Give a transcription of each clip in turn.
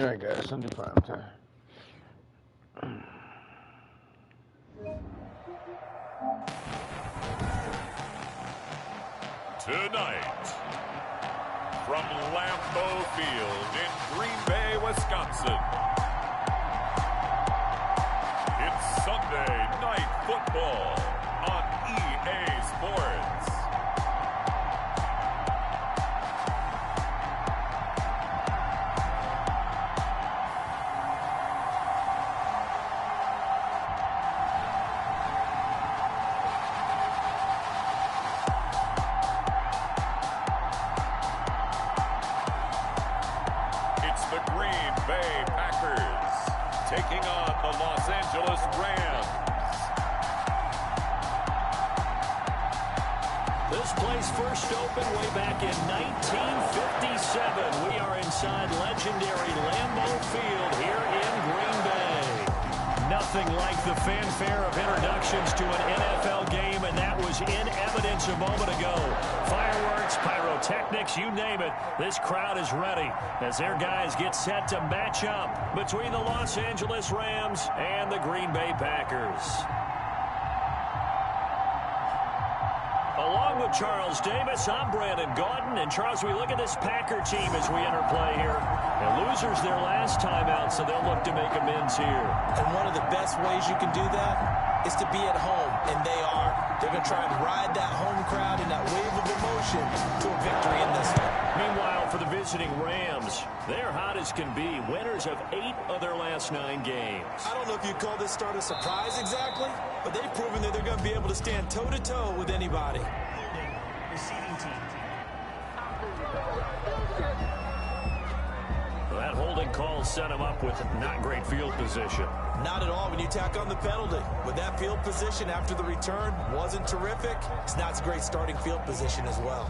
All right, guys, Sunday prime time. Tonight, from Lambeau Field in Green Bay, Wisconsin, it's Sunday Night Football on EA Sports. Taking on the Los Angeles Rams. This place first opened way back in 1957. We are inside legendary Lambeau Field here in Green Bay. Nothing like the fanfare of introductions to an NFL game, and that was in evidence a moment ago. Fireworks, pyrotechnics, you name it. This crowd is ready as their guys get set to match up between the Los Angeles Rams and the Green Bay Packers. Along with Charles Davis, I'm Brandon Gaudin. And Charles, we look at this Packer team as we interplay here. And losers their last time out, so they'll look to make amends here. And one of the best ways you can do that is to be at home, and they are. They're going to try and ride that home crowd and that wave of emotion to a victory in this one. Meanwhile, for the visiting Rams, they're hot as can be. Winners of 8 of their last 9 games. I don't know if you call this start a surprise exactly, but they've proven that they're going to be able to stand toe-to-toe with anybody. Receiving team. Well, that holding call set him up with not great field position. Not at all when you tack on the penalty. With that field position after the return wasn't terrific, it's not a great starting field position as well.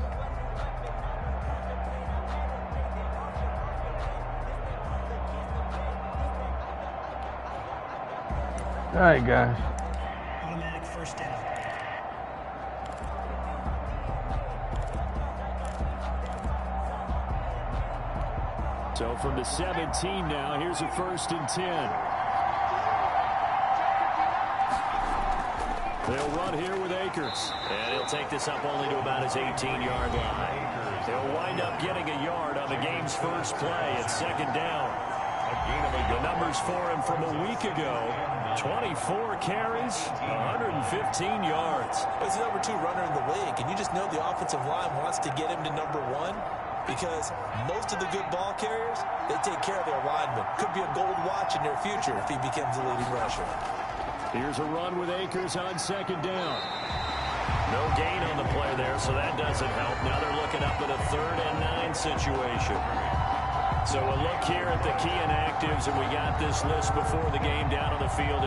All right, guys. Automatic first down. So from the 17 now, here's a 1st and 10. They'll run here with Akers. And he'll take this up only to about his 18-yard line. They'll wind up getting a yard on the game's first play at 2nd down. The numbers for him from a week ago: 24 carries, 115 yards. He's the number 2 runner in the league, and you just know the offensive line wants to get him to number 1 because most of the good ball carriers, they take care of their linemen. Could be a gold watch in their future if he becomes the leading rusher. Here's a run with Akers on 2nd down. No gain on the play there, so that doesn't help. Now they're looking up at a 3rd and 9 situation. So we'll look here at the key inactives, and we got this list before the game down on the field.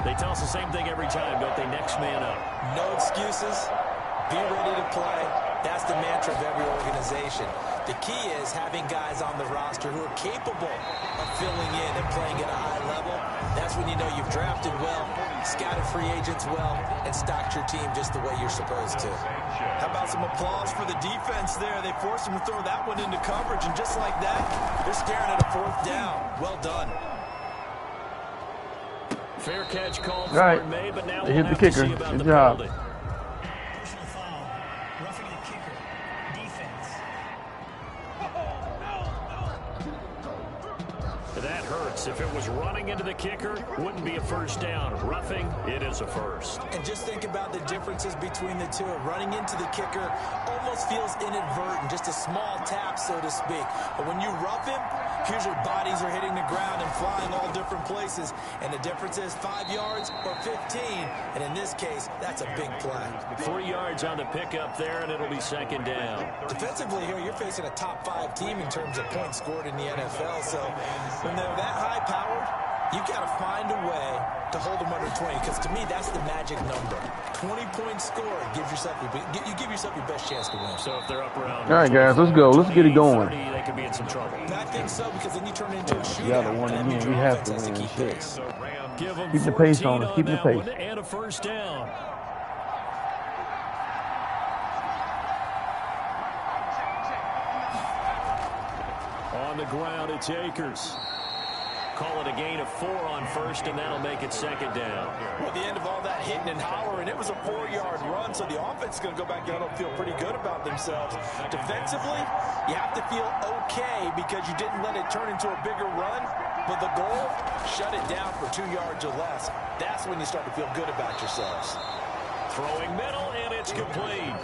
They tell us the same thing every time, don't they? Next man up. No excuses. Be ready to play. That's the mantra of every organization. The key is having guys on the roster who are capable of filling in and playing at a high level. That's when you know you've drafted well, scouted free agents well, and stocked your team just the way you're supposed to. How about some applause for the defense there? They forced him to throw that one into coverage, and just like that, they're staring at a 4th down. Well done. Fair catch called All right. for and made, but now They we'll hit the have to kicker. see about Good the job. penalty. Personal foul. Roughing the kicker. Defense. That hurts. If it was running into the kicker, wouldn't be a 1st down. Roughing, it is a 1st. And just think about the differences between the two. Running into the kicker almost feels inadvertent, just a small tap, so to speak. But when you rough him, here's your bodies are hitting the ground and flying all different places. And the difference is 5 yards or 15. And in this case, that's a big play. 3 yards on the pickup there, and it'll be 2nd down. Defensively here, you're facing a top 5 team in terms of points scored in the NFL. So when they're that high-powered, you've got to find a way to hold them under 20, because to me, that's the magic number. 20-point score gives yourself you give yourself your best chance to win. So if they're up around... All right, guys, let's go. Let's get it going. 30, they could be in some trouble. I think so, because then you turn it into a shootout. You gotta win again. We have to win. Shit. Give them Keep the pace on us. Keep the pace. And a 1st down. On the ground, it's Akers. call it a gain of 4 on first, and that'll make it second down. Well, at the end of all that hitting and hollering, it was a 4-yard run, so the offense is going to go back down and feel pretty good about themselves. Defensively, you have to feel okay because you didn't let it turn into a bigger run, but the goal, shut it down for 2 yards or less. That's when you start to feel good about yourselves. Throwing middle, and it's complete.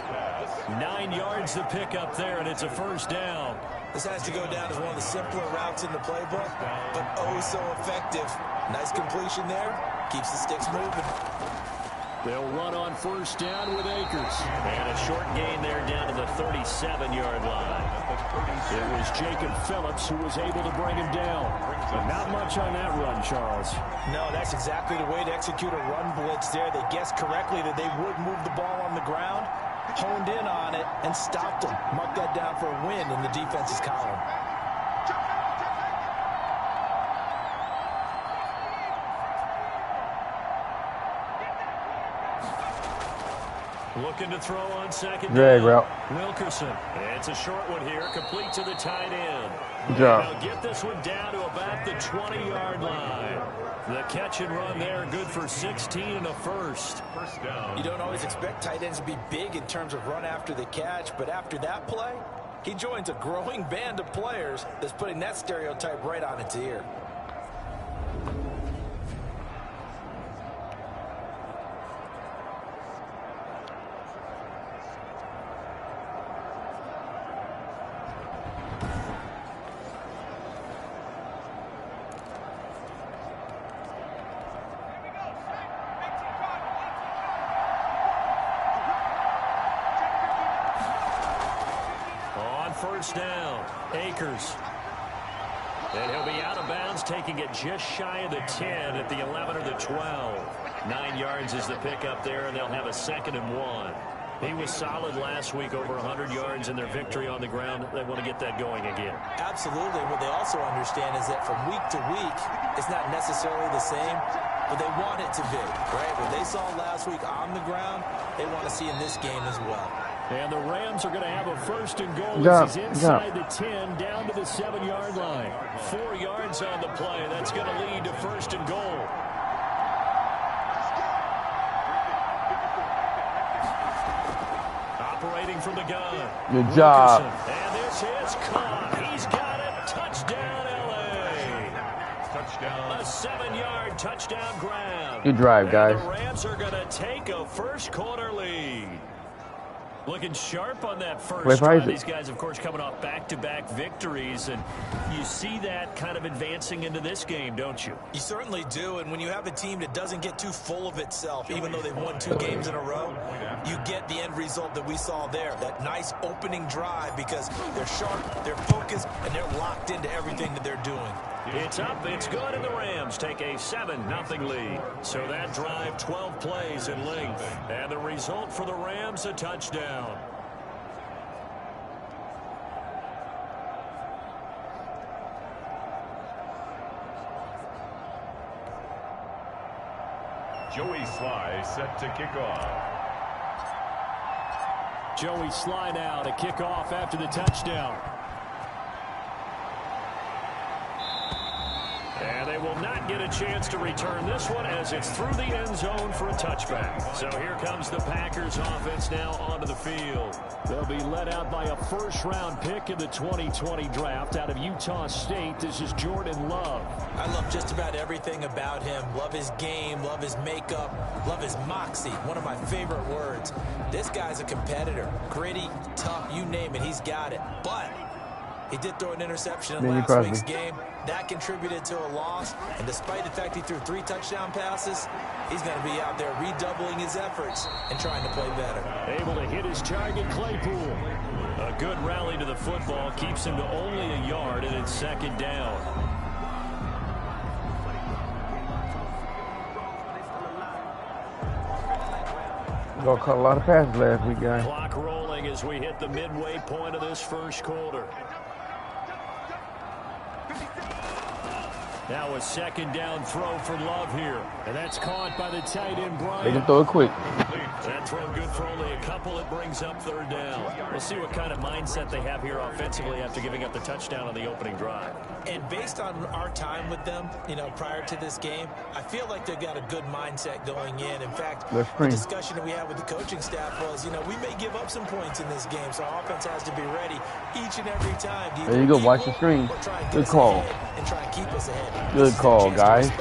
9 yards to pick up there, and it's a first down. This has to go down as one of the simpler routes in the playbook, but oh so effective. Nice completion there. Keeps the sticks moving. They'll run on first down with Akers. And a short gain there down to the 37-yard line. It was Jacob Phillips who was able to bring him down. But not much on that run, Charles. No, that's exactly the way to execute a run blitz there. They guessed correctly that they would move the ball on the ground, honed in on it, and stopped them. Mark that down for a win in the defense's column. Looking to throw on second Drag down. route. Wilkerson. It's a short one here, complete to the tight end. Good job. They'll get this one down to about the 20-yard line. The catch and run there, good for 16 and a first. First down. You don't always expect tight ends to be big in terms of run after the catch, but after that play, he joins a growing band of players that's putting that stereotype right on its ear. First down, Akers. And he'll be out of bounds, taking it just shy of the 10 at the 11 or the 12. 9 yards is the pickup there, and they'll have a 2nd and 1. He was solid last week, over 100 yards in their victory on the ground. They want to get that going again. Absolutely. What they also understand is that from week to week, it's not necessarily the same, but they want it to be, right? What they saw last week on the ground, they want to see in this game as well. And the Rams are going to have a 1st and goal as he's inside the 10, down to the 7-yard line. 4 yards on the play. That's going to lead to 1st and goal. Operating from the gun. Good job. Wilkerson. And this is caught. He's got it. Touchdown, L.A. Touchdown. A 7-yard touchdown grab. Good drive, guys. And the Rams are going to take a first-quarter lead. Looking sharp on that first drive. These guys, of course, coming off back-to-back victories, and you see that kind of advancing into this game, don't you? You certainly do, and when you have a team that doesn't get too full of itself, even though they've won 2 games in a row, you get the end result that we saw there, that nice opening drive, because they're sharp, they're focused, and they're locked into everything that they're doing. It's up, it's good, and the Rams take a 7-0 lead. So that drive, 12 plays in length. And the result for the Rams, a touchdown. Joey Sly set to kick off. Joey Sly now to kick off after the touchdown. And they will not get a chance to return this one as it's through the end zone for a touchback. So here comes the Packers offense now onto the field. They'll be led out by a first-round pick in the 2020 draft out of Utah State. This is Jordan Love. I love just about everything about him. Love his game, love his makeup, love his moxie. One of my favorite words. This guy's a competitor. Gritty, tough, you name it, he's got it. But he did throw an interception in last week's game. That contributed to a loss. And despite the fact he threw 3 touchdown passes, he's going to be out there redoubling his efforts and trying to play better. Able to hit his target, Claypool. A good rally to the football keeps him to only a yard, and it's 2nd down. We got caught a lot of passes last week, guys. Clock rolling as we hit the midway point of this first quarter. Now a 2nd down throw for Love here. And that's caught by the tight end, Bryant. They can throw it quick. That throw good for only a couple. couple, it brings up third down. We'll see what kind of mindset they have here offensively after giving up the touchdown on the opening drive. And based on our time with them, you know, prior to this game, I feel like they've got a good mindset going in. In fact, the discussion that we had with the coaching staff was, you know, we may give up some points in this game, so our offense has to be ready each and every time. There you go, watch the screen. Good call. And try and keep us ahead. Good call, guys.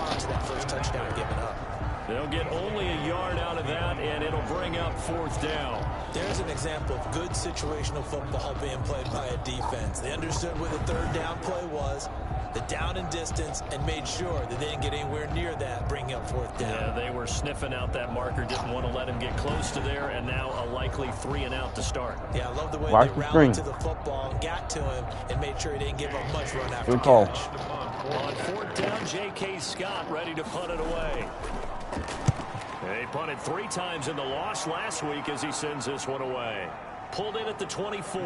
They'll get only a yard out of that, and it'll bring up fourth down. There's an example of good situational football being played by a defense. They understood where the third down play was, the down and distance, and made sure that they didn't get anywhere near that, bringing up fourth down. Yeah, they were sniffing out that marker, didn't want to let him get close to there, and now a likely 3-and-out to start. Yeah, I love the way they rallied to the football, got to him, and made sure he didn't give up much run after good call. On fourth down, J.K. Scott ready to punt it away. They punted 3 times in the loss last week as he sends this one away. Pulled in at the 24.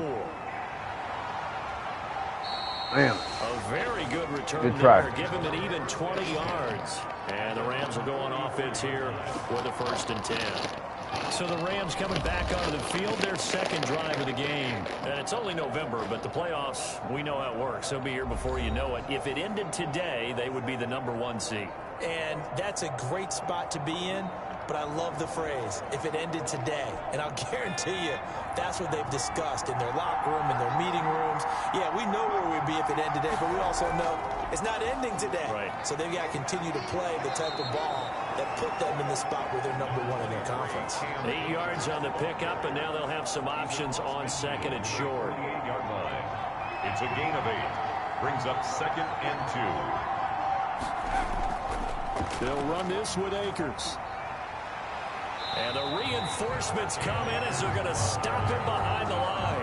Damn. A very good return there. Give him an even 20 yards. And the Rams will go on offense here with a 1st and 10. So the Rams coming back onto the field, their second drive of the game. And it's only November, but the playoffs, we know how it works. They'll be here before you know it. If it ended today, they would be the #1 seed. And that's a great spot to be in. But I love the phrase, if it ended today. And I'll guarantee you, that's what they've discussed in their locker room, in their meeting rooms. Yeah, we know where we'd be if it ended today, but we also know it's not ending today. Right. So they've got to continue to play the type of ball that put them in the spot where they're #1 in their conference. 8 yards on the pickup, and now they'll have some options on 2nd and short. It's a gain of 8. Brings up 2nd and 2. They'll run this with Akers. And the reinforcements come in as they're going to stop him behind the line.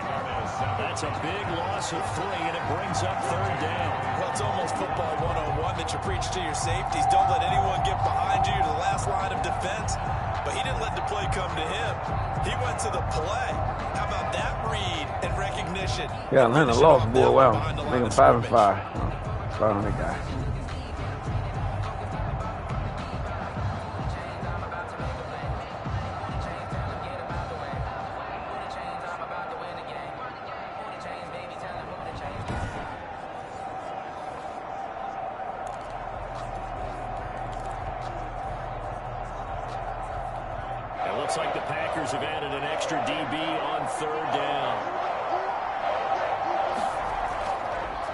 That's a big loss of 3, and it brings up third down. Well, it's almost football 101 that you preach to your safeties. Don't let anyone get behind you. You're the last line of defense. But he didn't let the play come to him. He went to the play. How about that read and recognition? Yeah, Atlanta lost, boy. Wow. Make them 5 and 5. Sorry on that guy. Looks like the Packers have added an extra DB on third down.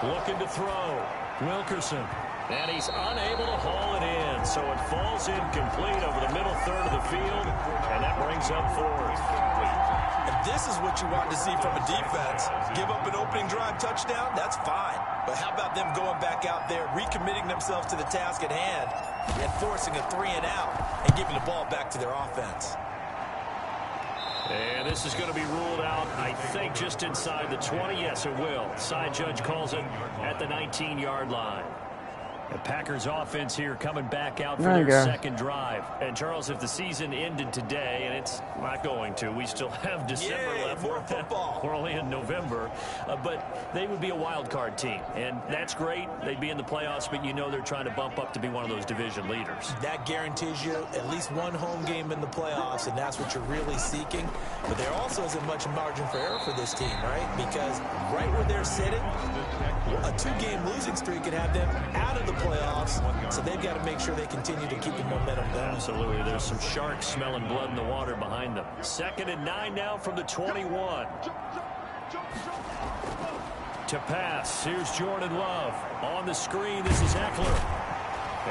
Looking to throw. Wilkerson. And he's unable to haul it in. So it falls incomplete over the middle third of the field. And that brings up fourth. And this is what you want to see from a defense. Give up an opening drive touchdown, that's fine. But how about them going back out there, recommitting themselves to the task at hand, and forcing a 3-and-out and giving the ball back to their offense. And this is going to be ruled out, I think, just inside the 20. Yes, it will. Side judge calls it at the 19-yard line. The Packers offense here coming back out for their second drive. And, Charles, if the season ended today, and it's not going to, we still have December left. More football. We're only in November. But they would be a wild card team. And that's great. They'd be in the playoffs, but you know they're trying to bump up to be one of those division leaders. That guarantees you at least one home game in the playoffs, and that's what you're really seeking. But there also isn't much margin for error for this team, right? Because right where they're sitting, a 2-game losing streak could have them out of the playoffs, so they've got to make sure they continue to keep the momentum going. Absolutely. There's some sharks smelling blood in the water behind them. 2nd and 9 now from the 21. To pass, here's Jordan Love. On the screen, this is Eckler.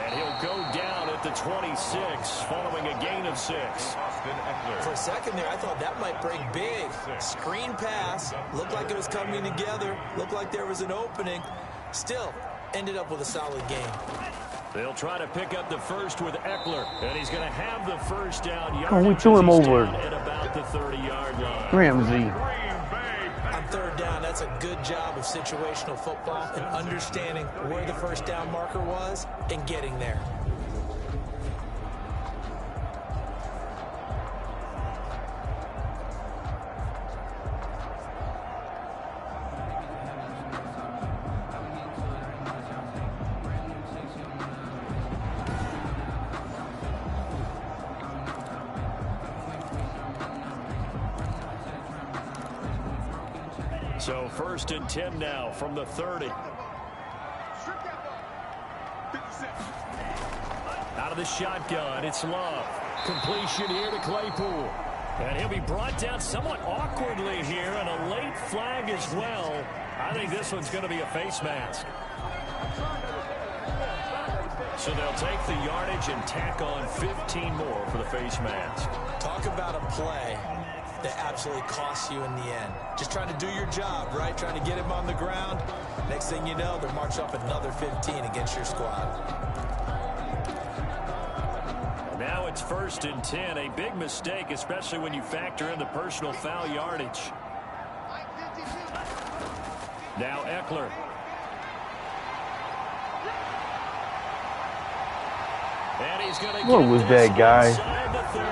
And he'll go down at the 26, following a gain of 6. For a second there, I thought that might break big. Screen pass, looked like it was coming together, looked like there was an opening. Still, ended up with a solid game. They'll try to pick up the first with Eckler, and he's going to have the first down. We threw him over at about the 30-yard line. Ramsey. On third down, that's a good job of situational football and understanding where the first down marker was and getting there. So 1st and 10 now from the 30. Out of the shotgun, it's Love. Completion here to Claypool. And he'll be brought down somewhat awkwardly here, and a late flag as well. I think this one's going to be a face mask. So they'll take the yardage and tack on 15 more for the face mask. Talk about a play that absolutely costs you in the end. Just trying to do your job, right? Trying to get him on the ground. Next thing you know, they'll march up another 15 against your squad. Now it's 1st and 10. A big mistake, especially when you factor in the personal foul yardage. Now Eckler. And he's going to What was that guy? The 30.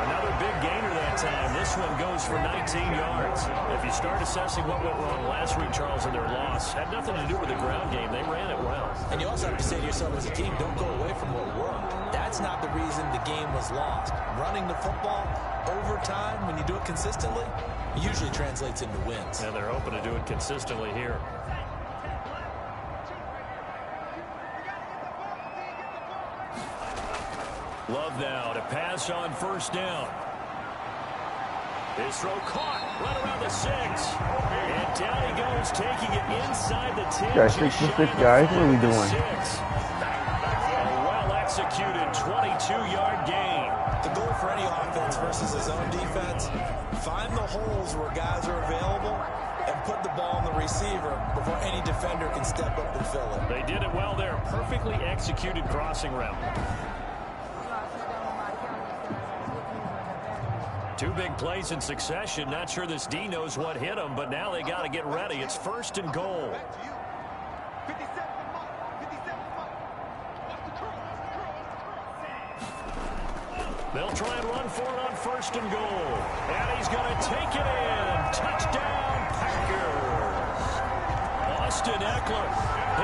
Another big gainer that time. This one goes for 19 yards. If you start assessing what went wrong last week, Charles, in their loss, had nothing to do with the ground game. They ran it well. And you also have to say to yourself as a team, don't go away from what worked. That's not the reason the game was lost. Running the football over time, when you do it consistently, usually translates into wins. And they're hoping to do it consistently here. Love now to pass on 1st down. His throw caught right around the 6. And down he goes, taking it inside the 10. Guys, 6 for 6, guys. What are we doing? A well-executed 22-yard gain. The goal for any offense versus his own defense, find the holes where guys are available and put the ball on the receiver before any defender can step up and fill it. They did it well there. Perfectly executed crossing route. 2 big plays in succession. Not sure this D knows what hit him, but now they got to get ready. It's 1st and goal. They'll try and run for it on 1st and goal. And he's going to take it in. Touchdown, Packers. Austin Eckler,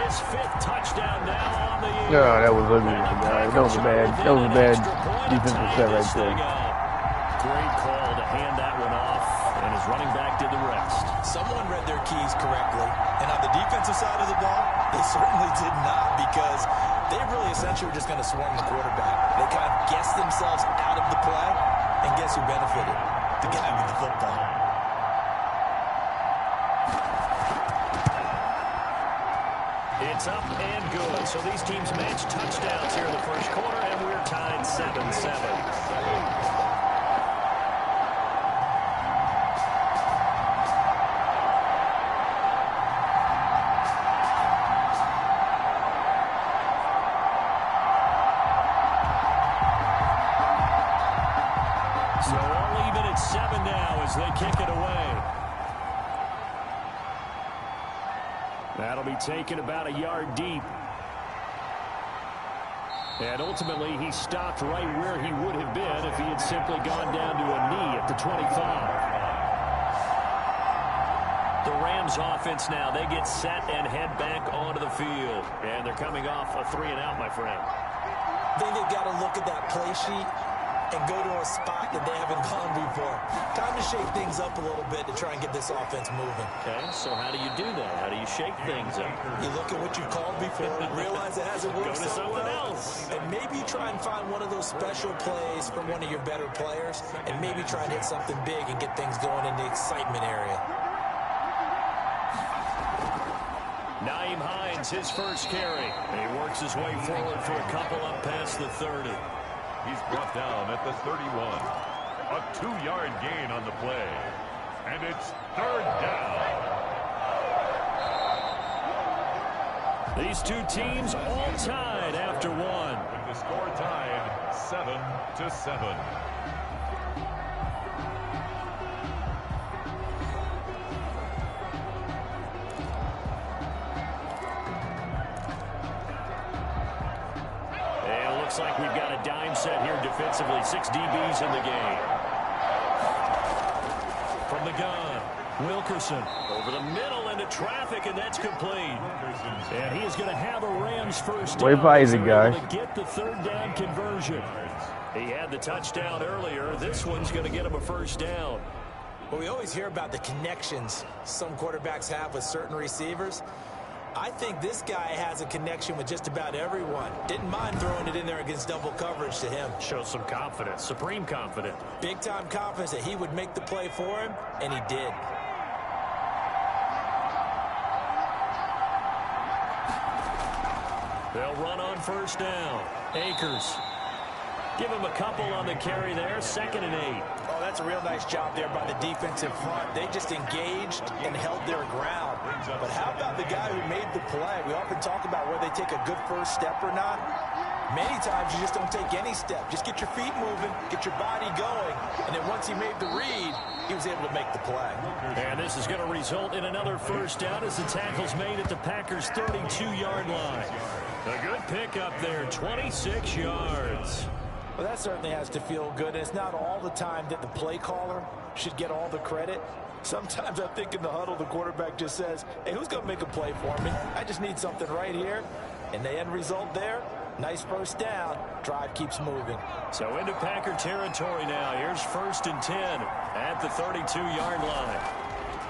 his 5th touchdown now on the year. No, that was ugly, guys. That was a bad defensive set right there. Great call to hand that one off, and his running back did the rest. Someone read their keys correctly, and on the defensive side of the ball, they certainly did not, because they really essentially were just going to swarm the quarterback. They kind of guessed themselves out of the play, and guess who benefited? The guy with the football. It's up and good. So these teams match touchdowns here in the 1st quarter, and we're tied 7-7. So all even at 7 now as they kick it away. That'll be taken about a yard deep. And ultimately, he stopped right where he would have been if he had simply gone down to a knee at the 25. The Rams offense now, they get set and head back onto the field. And they're coming off a 3-and-out, my friend. I think they've got to look at that play sheet and go to a spot that they haven't gone before. Time to shake things up a little bit to try and get this offense moving. Okay, so how do you do that? How do you shake things up? You look at what you've called before and realize it hasn't worked Go to so something well. else. And maybe try and find one of those special plays from one of your better players, and maybe try and hit something big and get things going in the excitement area. Naeem Hines, his 1st carry. He works his way forward for a couple up past the 30. He's brought down at the 31. A 2-yard gain on the play. And it's 3rd down. These 2 teams all tied after 1. With the score tied 7-7. Looks like we've got a dime set here defensively. 6 DBs in the game. From the gun, Wilkerson over the middle into traffic, and that's complete. And he is going to have a Rams 1st down. Way by easy, guys. To get the 3rd down conversion. He had the touchdown earlier. This one's going to get him a 1st down. Well, we always hear about the connections some quarterbacks have with certain receivers. I think this guy has a connection with just about everyone. Didn't mind throwing it in there against double coverage to him. Shows some confidence, supreme confidence. Big-time confidence that he would make the play for him, and he did. They'll run on first down. Akers. Give him a couple on the carry there. 2nd and 8. Oh, that's a real nice job there by the defensive front. They just engaged and held their ground. But how about the guy who made the play? We often talk about whether they take a good first step or not. Many times you just don't take any step. Just get your feet moving, get your body going, and then once he made the read, he was able to make the play. And this is going to result in another first down as the tackle's made at the Packers' 32-yard line. A good pickup there, 26 yards. Well, that certainly has to feel good. And it's not all the time that the play caller should get all the credit. Sometimes I think in the huddle, the quarterback just says, hey, who's going to make a play for me? I just need something right here. And the end result there, nice first down. Drive keeps moving. So into Packer territory now. Here's 1st and 10 at the 32-yard line.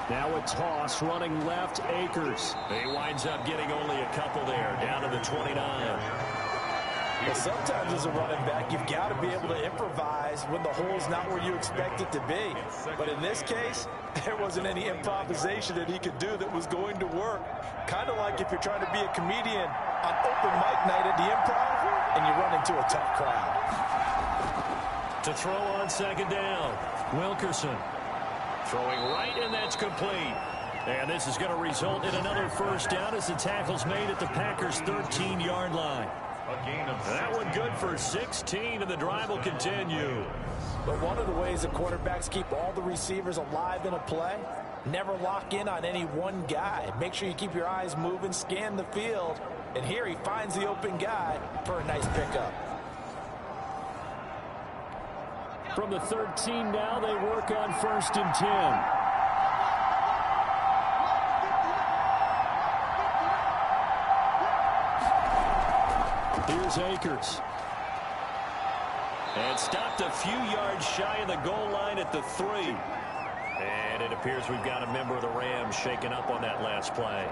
Now a toss running left, Akers. He winds up getting only a couple there, down to the 29. Well, sometimes as a running back, you've got to be able to improvise when the hole's not where you expect it to be. But in this case, there wasn't any improvisation that he could do that was going to work. Kind of like if you're trying to be a comedian on open mic night at the Improv and you run into a tough crowd. To throw on 2nd down, Wilkerson. Throwing right, and that's complete. And this is going to result in another first down as the tackle's made at the Packers' 13-yard line. That one good for 16, and the drive will continue. But one of the ways that quarterbacks keep all the receivers alive in a play, never lock in on any one guy. Make sure you keep your eyes moving, scan the field, and here he finds the open guy for a nice pickup. From the 13 now, they work on 1st and 10. Here's Akers. And stopped a few yards shy of the goal line at the 3. And it appears we've got a member of the Rams shaken up on that last play.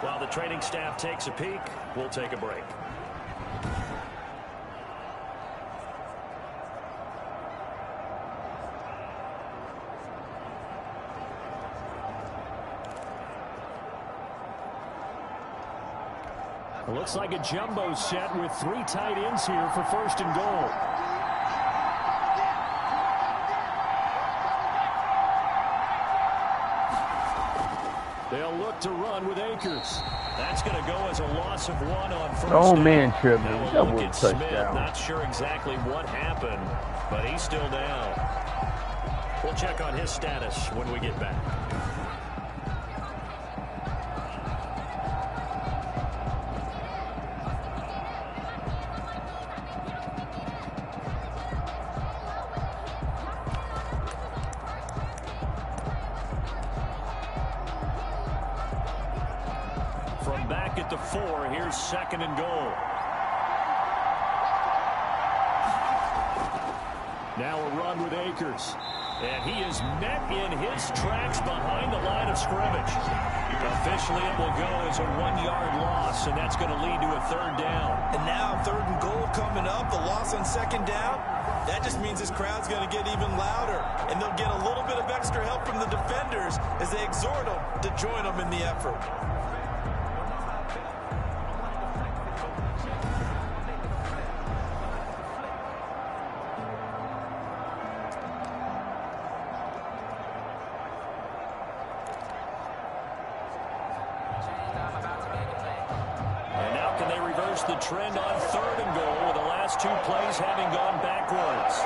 While the training staff takes a peek, we'll take a break. It looks like a jumbo set with 3 tight ends here for 1st and goal. They'll look to run with Akers. That's going to go as a loss of 1 on 1st down. Oh, man, Triple. Now we'll look at Smith. Not sure exactly what happened, but he's still down. We'll check on his status when we get back. From back at the 4, here's 2nd and goal. Now a run with Akers. And he is met in his tracks behind the line of scrimmage. Officially, it will go as a 1-yard loss, and that's going to lead to a 3rd down. And now 3rd and goal coming up, the loss on 2nd down. That just means this crowd's going to get even louder, and they'll get a little bit of extra help from the defenders as they exhort them to join them in the effort. The trend on 3rd and goal with the last 2 plays having gone backwards.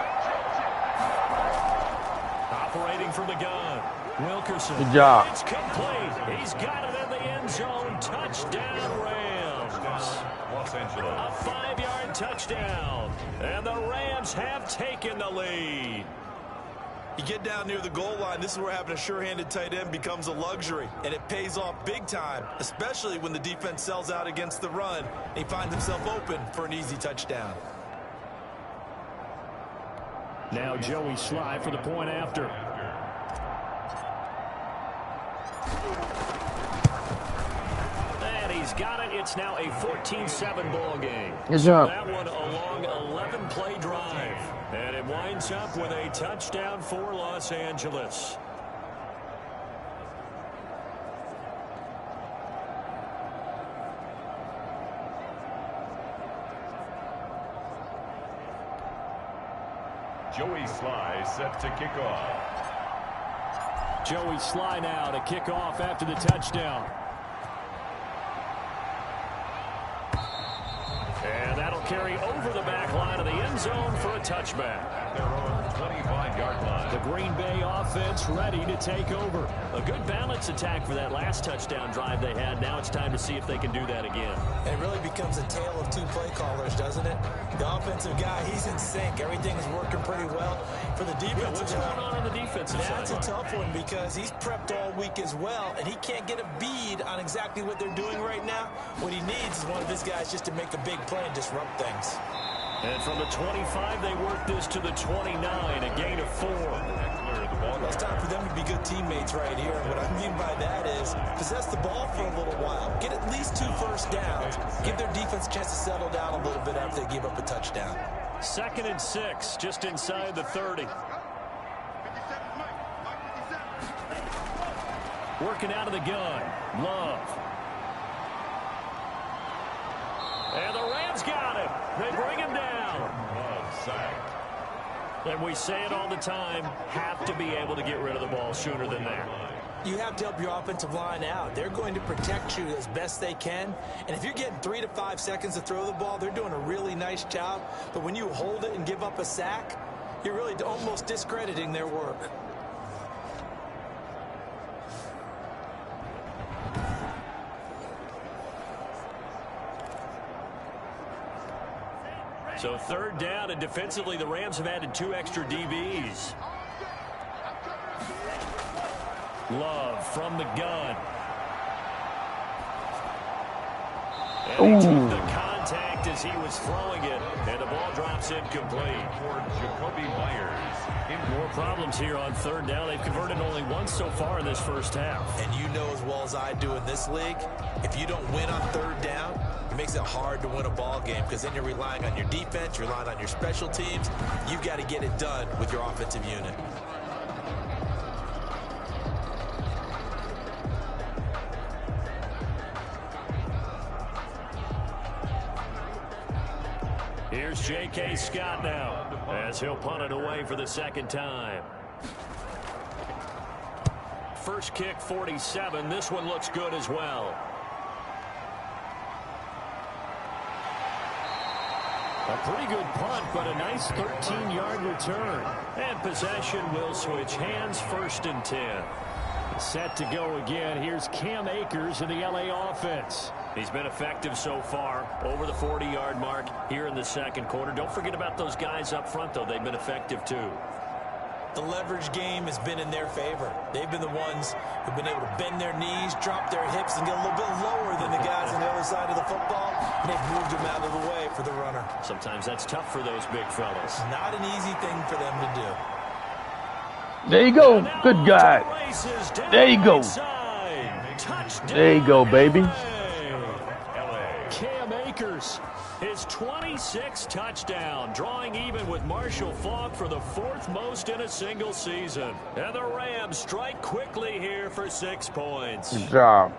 Operating from the gun, Wilkerson. Good job. It's complete. He's got it in the end zone. Touchdown, Rams. A 5-yard touchdown. And the Rams have taken the lead. You get down near the goal line, this is where having a sure-handed tight end becomes a luxury, and it pays off big time, especially when the defense sells out against the run, and he finds himself open for an easy touchdown. Now Joey Sly for the point after. He's got it. It's now a 14-7 ball game. Good job. That one a long 11-play drive. And it winds up with a touchdown for Los Angeles. Joey Sly set to kick off. Joey Sly now to kick off after the touchdown. And that'll carry over the back line of the end zone for a touchback. At their own 25-yard line. The Green Bay offense ready to take over. A good balance attack for that last touchdown drive they had. Now it's time to see if they can do that again. It really becomes a tale of two play callers, doesn't it? The offensive guy, he's in sync. Everything's working pretty well. For the defensive what's going on the defensive side? That's a tough one because he's prepped all week as well, and he can't get a bead on exactly what they're doing right now. What he needs is one of his guys just to make a big play and disrupt things. And from the 25, they work this to the 29, a gain of 4. Well, it's time for them to be good teammates right here. And what I mean by that is possess the ball for a little while. Get at least 2 first downs. Give their defense a chance to settle down a little bit after they give up a touchdown. 2nd and 6, just inside the 30. Working out of the gun. Love. And the Rams got him. They bring him down. Love sacked. And we say it all the time, have to be able to get rid of the ball sooner than that. You have to help your offensive line out. They're going to protect you as best they can. And if you're getting 3 to 5 seconds to throw the ball, they're doing a really nice job. But when you hold it and give up a sack, you're really almost discrediting their work. So 3rd down, and defensively, the Rams have added 2 extra DBs. Love from the gun. And he took the contact as he was throwing it, and the ball drops incomplete. For Jacoby Myers. More problems here on 3rd down. They've converted only once so far in this first half. And you know as well as I do in this league, if you don't win on 3rd down, it makes it hard to win a ball game because then you're relying on your defense, you're relying on your special teams. You've got to get it done with your offensive unit. Here's J.K. Scott now as he'll punt it away for the 2nd time. First kick, 47. This one looks good as well. A pretty good punt, but a nice 13-yard return. And possession will switch hands, 1st and 10. Set to go again. Here's Cam Akers in the LA offense. He's been effective so far, over the 40-yard mark here in the 2nd quarter. Don't forget about those guys up front, though. They've been effective, too. The leverage game has been in their favor. They've been the ones who've been able to bend their knees, drop their hips, and get a little bit lower than the guys on the other side of the football, and they've moved them out of the way for the runner. Sometimes that's tough for those big fellas. Not an easy thing for them to do. There you go. Good guy. There you go. There you go, baby. Cam Akers, his 26th touchdown, drawing even with Marshall Faulk for the 4th most in a single season. And the Rams strike quickly here for 6 points. Good job.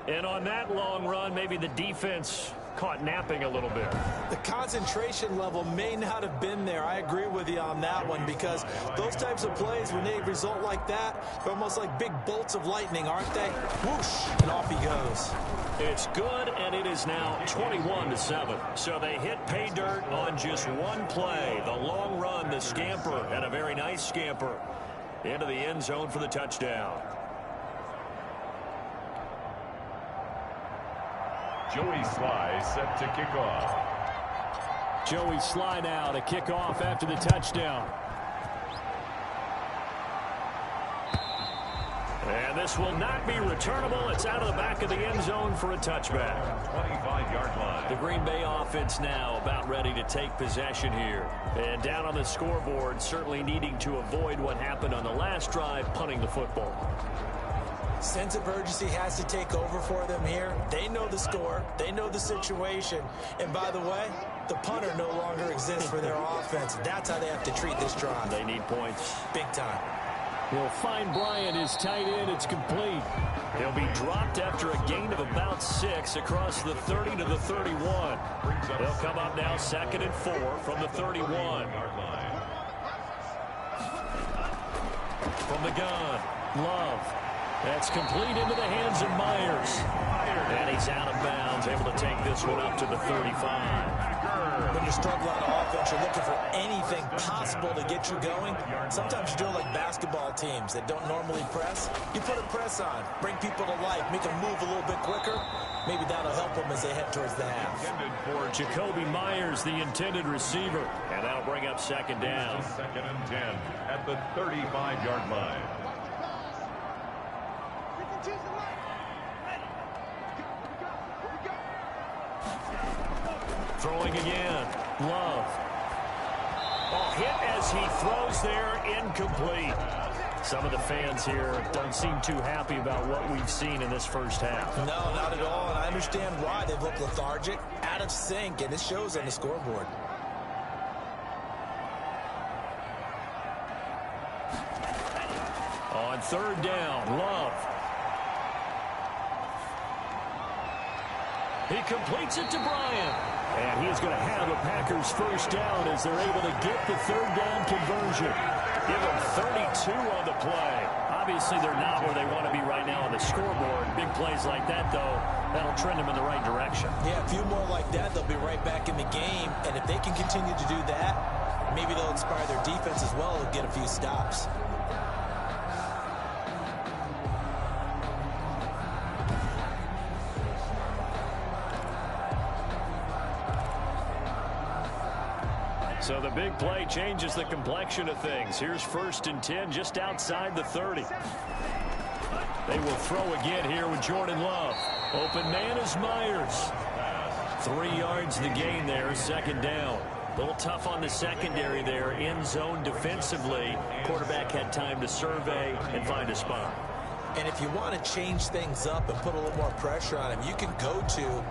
And on that long run, maybe the defense caught napping a little bit. The concentration level may not have been there. I agree with you on that one because those types of plays, when they result like that, they're almost like big bolts of lightning, aren't they? Whoosh, and off he goes. It's good, and it is now 21-7. So they hit pay dirt on just one play. The long run, the scamper, and a very nice scamper into the end zone for the touchdown. Joey Sly set to kick off. Joey Sly now to kick off after the touchdown. And this will not be returnable. It's out of the back of the end zone for a touchback. 25-yard line. The Green Bay offense now about ready to take possession here. And down on the scoreboard, certainly needing to avoid what happened on the last drive, punting the football. Sense of urgency has to take over for them here. They know the score. They know the situation. And by the way, the punter no longer exists for their offense. That's how they have to treat this drive. They need points. Big time. He'll find Bryant, his tight end. It's complete. He'll be dropped after a gain of about 6 across the 30 to the 31. They'll come up now 2nd and 4 from the 31. From the gun, Love. That's complete into the hands of Myers. And he's out of bounds, able to take this one up to the 35. When you're struggling on offense, you're looking for anything possible to get you going. Sometimes you do it like basketball teams that don't normally press. You put a press on, bring people to life, make them move a little bit quicker. Maybe that'll help them as they head towards the half. For Jacoby Myers, the intended receiver. And that'll bring up 2nd down. 2nd and 10 at the 35-yard line. Throwing again. Love. Oh, hit as he throws there, incomplete. Some of the fans here don't seem too happy about what we've seen in this first half. No, not at all, and I understand why. They've looked lethargic, out of sync, and it shows on the scoreboard. On 3rd down, Love. He completes it to Bryant. And he's going to have a Packers first down as they're able to get the 3rd down conversion. Give them 32 on the play. Obviously, they're not where they want to be right now on the scoreboard. Big plays like that, though, that'll trend them in the right direction. Yeah, a few more like that, they'll be right back in the game. And if they can continue to do that, maybe they'll inspire their defense as well and get a few stops. So the big play changes the complexion of things. Here's 1st and 10 just outside the 30. They will throw again here with Jordan Love. Open man is Myers. 3 yards the gain there, 2nd down. A little tough on the secondary there, in zone defensively. Quarterback had time to survey and find a spot. And if you want to change things up and put a little more pressure on him, you can go to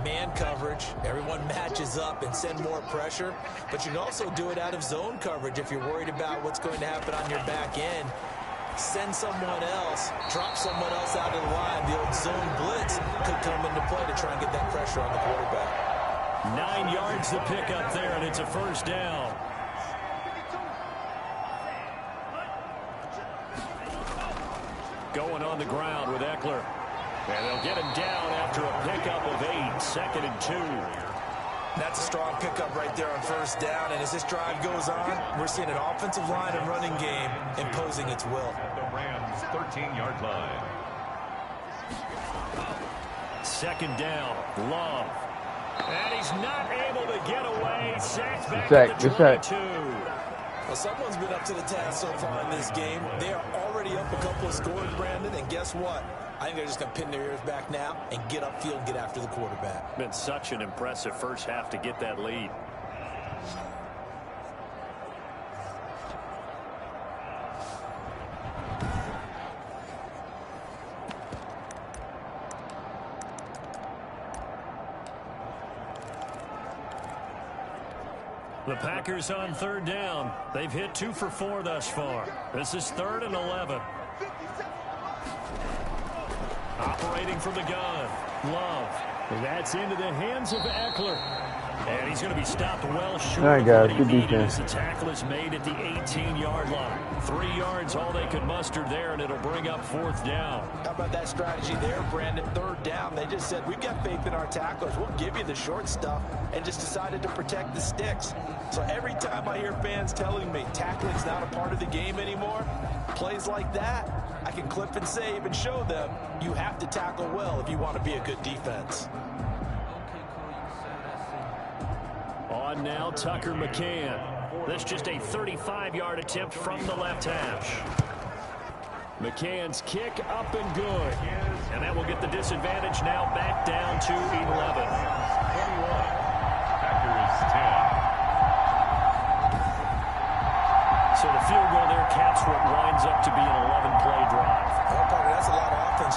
man coverage. Everyone matches up and send more pressure. But you can also do it out of zone coverage if you're worried about what's going to happen on your back end. Send someone else, drop someone else out of the line. The old zone blitz could come into play to try and get that pressure on the quarterback. 9 yards to pick up there, and it's a 1st down. Going on the ground with Eckler. And they'll get him down after a pickup of 8, 2nd and 2. That's a strong pickup right there on 1st down. And as this drive goes on, we're seeing an offensive line and running game imposing its will. At the Rams' 13-yard line. 2nd down, Love. And he's not able to get away. Sacked back Sack, at the good sack. 22. Well, someone's been up to the task so far in this game. They are already up a couple of scores, Brandon, and guess what? I think they're just going to pin their ears back now and get upfield and get after the quarterback. Been such an impressive first half to get that lead. The Packers on 3rd down. They've hit 2 for 4 thus far. This is 3rd and 11. Operating from the gun, Love. That's into the hands of Eckler. And he's going to be stopped well short. All right, guys, of what good he needed defense. as the tackle is made at the 18-yard line. 3 yards, all they could muster there, and it'll bring up 4th down. How about that strategy there, Brandon? 3rd down, they just said, we've got faith in our tacklers. We'll give you the short stuff, and just decided to protect the sticks. So every time I hear fans telling me tackling's not a part of the game anymore, plays like that, I can clip and save and show them you have to tackle well if you want to be a good defense. On now, Tucker McCann. This just a 35-yard attempt from the left hash. McCann's kick up and good. And that will get the disadvantage now back down to 11. 21. Packers 10. So the field goal there caps what winds up to be an 11-play drive. Well, partner, that's a lot of offense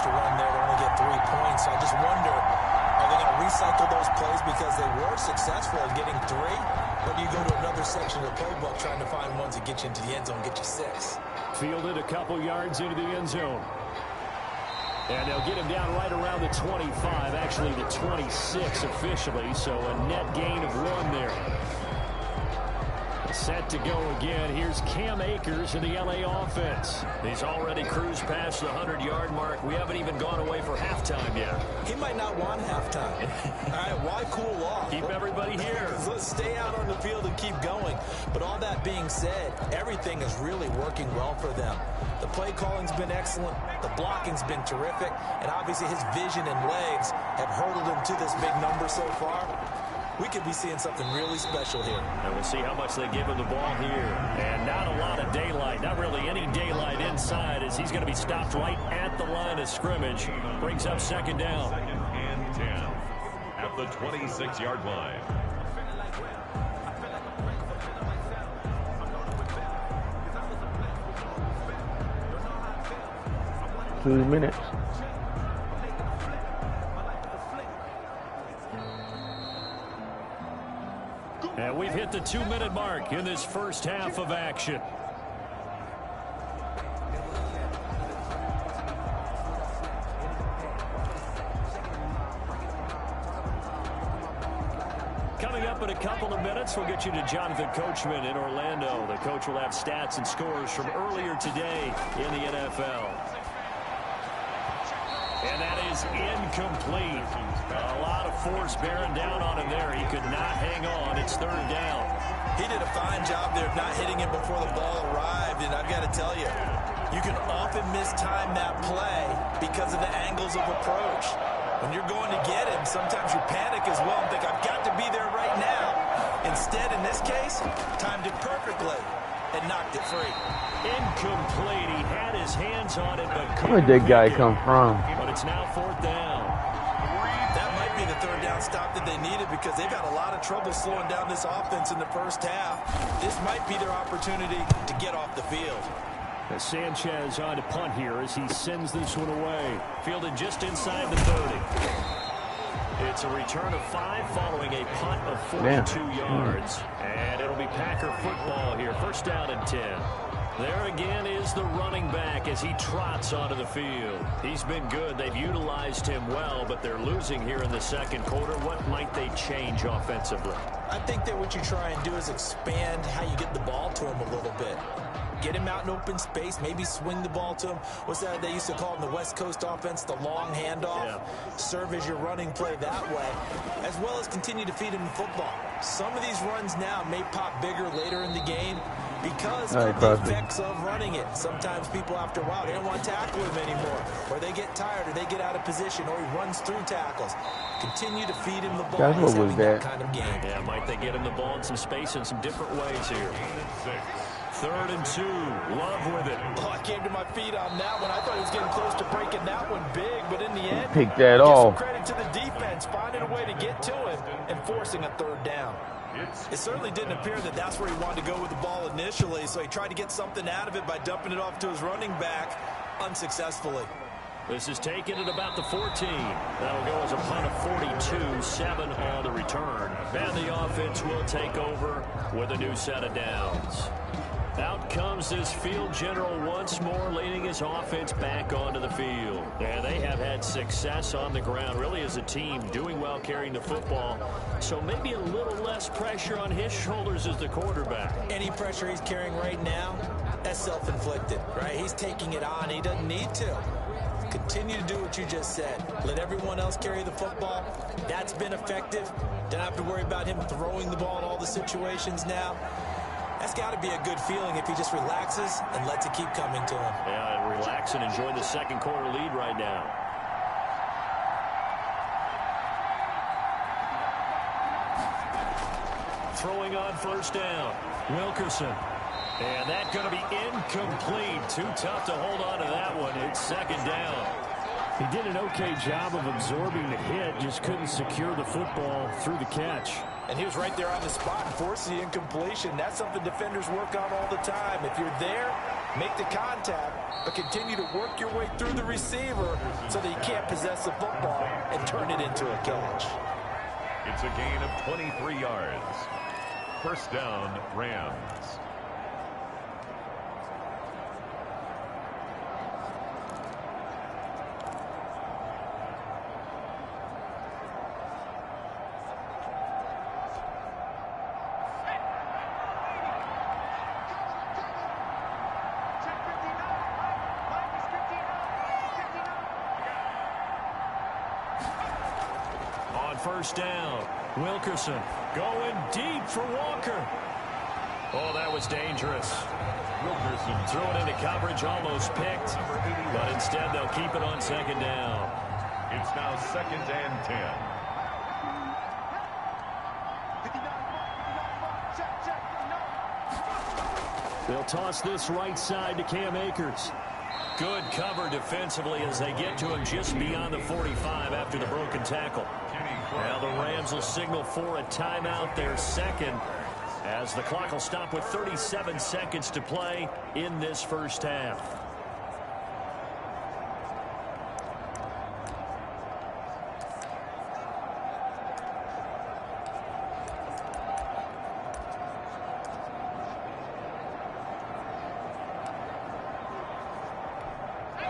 successful in getting 3, or do you go to another section of the playbook trying to find ones that get you into the end zone, get you 6? Fielded a couple yards into the end zone. And they'll get him down right around the 25, actually the 26 officially, so a net gain of 1 there. Set to go again. Here's Cam Akers in the LA offense. He's already cruised past the 100-yard mark. We haven't even gone away for halftime yet. He might not want halftime. All right, why cool off? Keep everybody here. Let's stay out on the field and keep going. But all that being said, everything is really working well for them. The play calling's been excellent. The blocking's been terrific. And obviously his vision and legs have hurdled him to this big number so far. We could be seeing something really special here. And we'll see how much they give him the ball here. And not a lot of daylight, not really any daylight inside, as he's going to be stopped right at the line of scrimmage. Brings up 2nd down. 2nd and 10 at the 26-yard line. Two minutes. And we've hit the 2-minute mark in this first half of action. Coming up in a couple of minutes, we'll get you to Jonathan Coachman in Orlando. The coach will have stats and scores from earlier today in the NFL. And that is incomplete. A lot of force bearing down on him there. He could not hang on. It's 3rd down. He did a fine job there of not hitting it before the ball arrived. And I've got to tell you, you can often mistime that play because of the angles of approach. When you're going to get him, sometimes you panic as well and think, I've got to be there right now. Instead, in this case, timed it perfectly and knocked it free. Incomplete. He had his hands on it, but Where'd that guy come from? But it's now 4th down. That might be the 3rd down stop that they needed because they've had a lot of trouble slowing down this offense in the first half. This might be their opportunity to get off the field. Sanchez on to punt here as he sends this one away. Fielded just inside the 30. It's a return of 5 following a punt of 42 yards. And it'll be Packer football here. 1st down and 10. There again is the running back as he trots onto the field. He's been good. They've utilized him well, but they're losing here in the 2nd quarter. What might they change offensively? I think that what you try and do is expand how you get the ball to him a little bit. Get him out in open space, maybe swing the ball to him. What's that they used to call in the West Coast offense, the long handoff? Yeah. Serve as your running play that way, as well as continue to feed him the football. Some of these runs now may pop bigger later in the game because of the effects of running it. Sometimes people, after a while, they don't want to tackle him anymore, or they get tired, or they get out of position, or he runs through tackles. Continue to feed him the ball. That's what was that kind of game. Yeah, might they get him the ball in some space in some different ways here. 3rd and 2. Love with it. Oh, I came to my feet on that one. I thought he was getting close to breaking that one big, but in the end, pick that off. Credit to the defense, finding a way to get to him and forcing a 3rd down. It certainly didn't appear that that's where he wanted to go with the ball initially, so he tried to get something out of it by dumping it off to his running back unsuccessfully. This is taken at about the 14. That'll go as a punt of 42, 7 on the return. And the offense will take over with a new set of downs. Out comes this field general once more, leading his offense back onto the field. And they have had success on the ground, really as a team, doing well carrying the football. So maybe a little less pressure on his shoulders as the quarterback. Any pressure he's carrying right now, that's self-inflicted, right? He's taking it on. He doesn't need to. Continue to do what you just said. Let everyone else carry the football. That's been effective. Don't have to worry about him throwing the ball in all the situations now. That's got to be a good feeling if he just relaxes and lets it keep coming to him. Yeah, and relax and enjoy the 2nd quarter lead right now. Throwing on 1st down. Wilkerson. And that's going to be incomplete. Too tough to hold on to that one. It's 2nd down. He did an okay job of absorbing the hit, just couldn't secure the football through the catch. And he was right there on the spot and forcing the incompletion. That's something defenders work on all the time. If you're there, make the contact, but continue to work your way through the receiver so that you can't possess the football and turn it into a catch. It's a gain of 23 yards. First down, Rams. First down. Wilkerson going deep for Walker. Oh, that was dangerous. Wilkerson throwing into coverage, almost picked. But instead, they'll keep it on second down. It's now 2nd and 10. They'll toss this right side to Cam Akers. Good cover defensively as they get to him just beyond the 45 after the broken tackle. Now the Rams will signal for a timeout, their second, as the clock will stop with 37 seconds to play in this first half.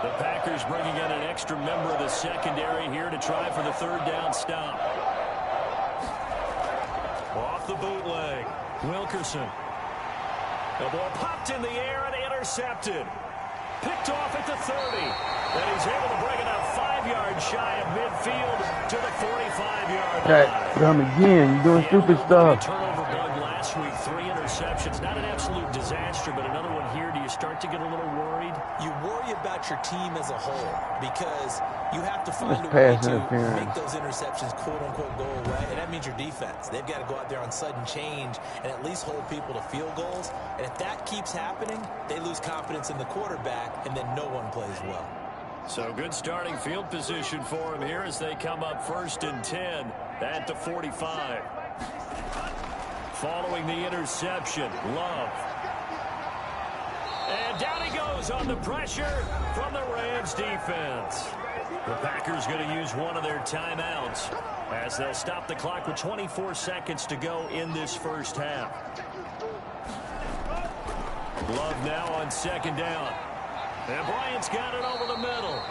The Packers bringing in an extra member of the secondary here to try for the third down stop. Off the bootleg. Wilkerson. The ball popped in the air and intercepted. Picked off at the 30. And he's able to bring it up 5 yards shy of midfield to the 45-yard line. Come again. You're doing stupid stuff. Turnover bug last week. 3 interceptions. Not an absolute disaster, but another one here. Do you start to get a little worried? You worry about your team as a whole because you have to find a way to make those interceptions quote-unquote go away, and that means your defense. They've got to go out there on sudden change and at least hold people to field goals, and if that keeps happening, they lose confidence in the quarterback, and then no one plays well. So good starting field position for him here as they come up 1st and 10 at the 45. Following the interception, Love. And down he goes on the pressure from the Rams defense. The Packers going to use one of their timeouts as they'll stop the clock with 24 seconds to go in this first half. Love now on 2nd down. And Bryant's got it over the middle.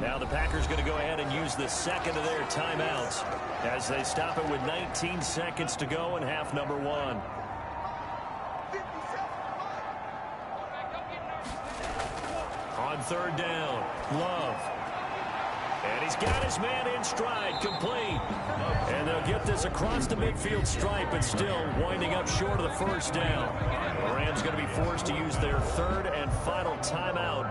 Now the Packers going to go ahead and use the second of their timeouts as they stop it with 19 seconds to go in half number 1. On 3rd down, Love. And he's got his man in stride, complete. And they'll get this across the midfield stripe, but still winding up short of the first down. The Rams going to be forced to use their 3rd and final timeout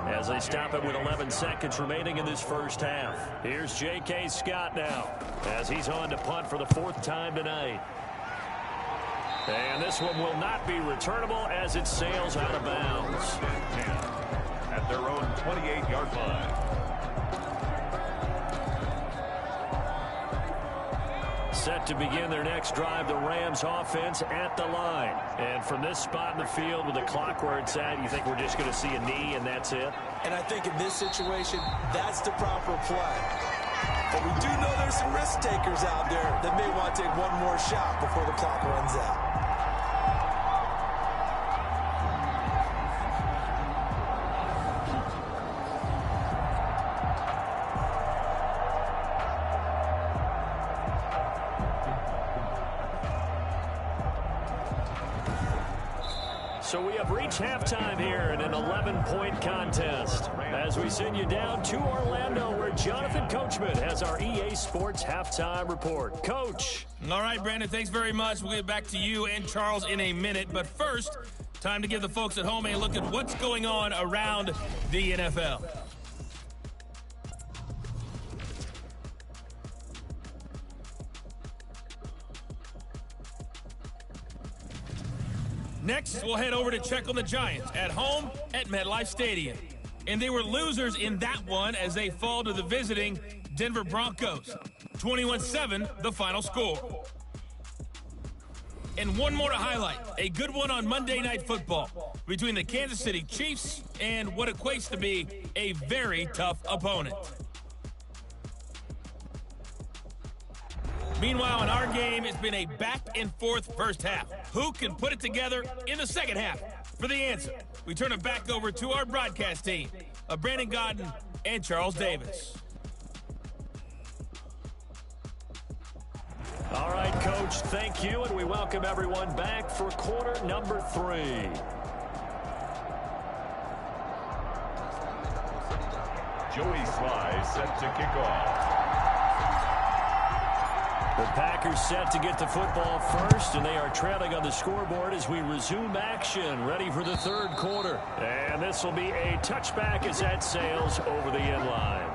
as they stop it with 11 seconds remaining in this first half. Here's J.K. Scott now as he's on to punt for the 4th time tonight. And this one will not be returnable as it sails out of bounds. At their own 28-yard line. Set to begin their next drive, the Rams offense at the line. And from this spot in the field with the clock where it's at, you think we're just going to see a knee and that's it? And I think in this situation, that's the proper play. But we do know there's some risk takers out there that may want to take one more shot before the clock runs out. So we have reached halftime here in an 11-point contest as we send you down to Orlando where Jonathan Coachman has our EA Sports Halftime Report. Coach. All right, Brandon, thanks very much. We'll get back to you and Charles in a minute. But first, time to give the folks at home a look at what's going on around the NFL. Next, we'll head over to check on the Giants at home at MetLife Stadium. And they were losers in that one as they fall to the visiting Denver Broncos. 21-7, the final score. And one more to highlight, a good one on Monday Night Football between the Kansas City Chiefs and what equates to be a very tough opponent. Meanwhile, in our game, it's been a back-and-forth first half. Who can put it together in the second half? For the answer, we turn it back over to our broadcast team of Brandon Godden and Charles Davis. All right, Coach, thank you, and we welcome everyone back for quarter number 3. Joey Sly set to kick off. The Packers set to get the football first, and they are trailing on the scoreboard as we resume action, ready for the third quarter. And this will be a touchback as that sails over the end line.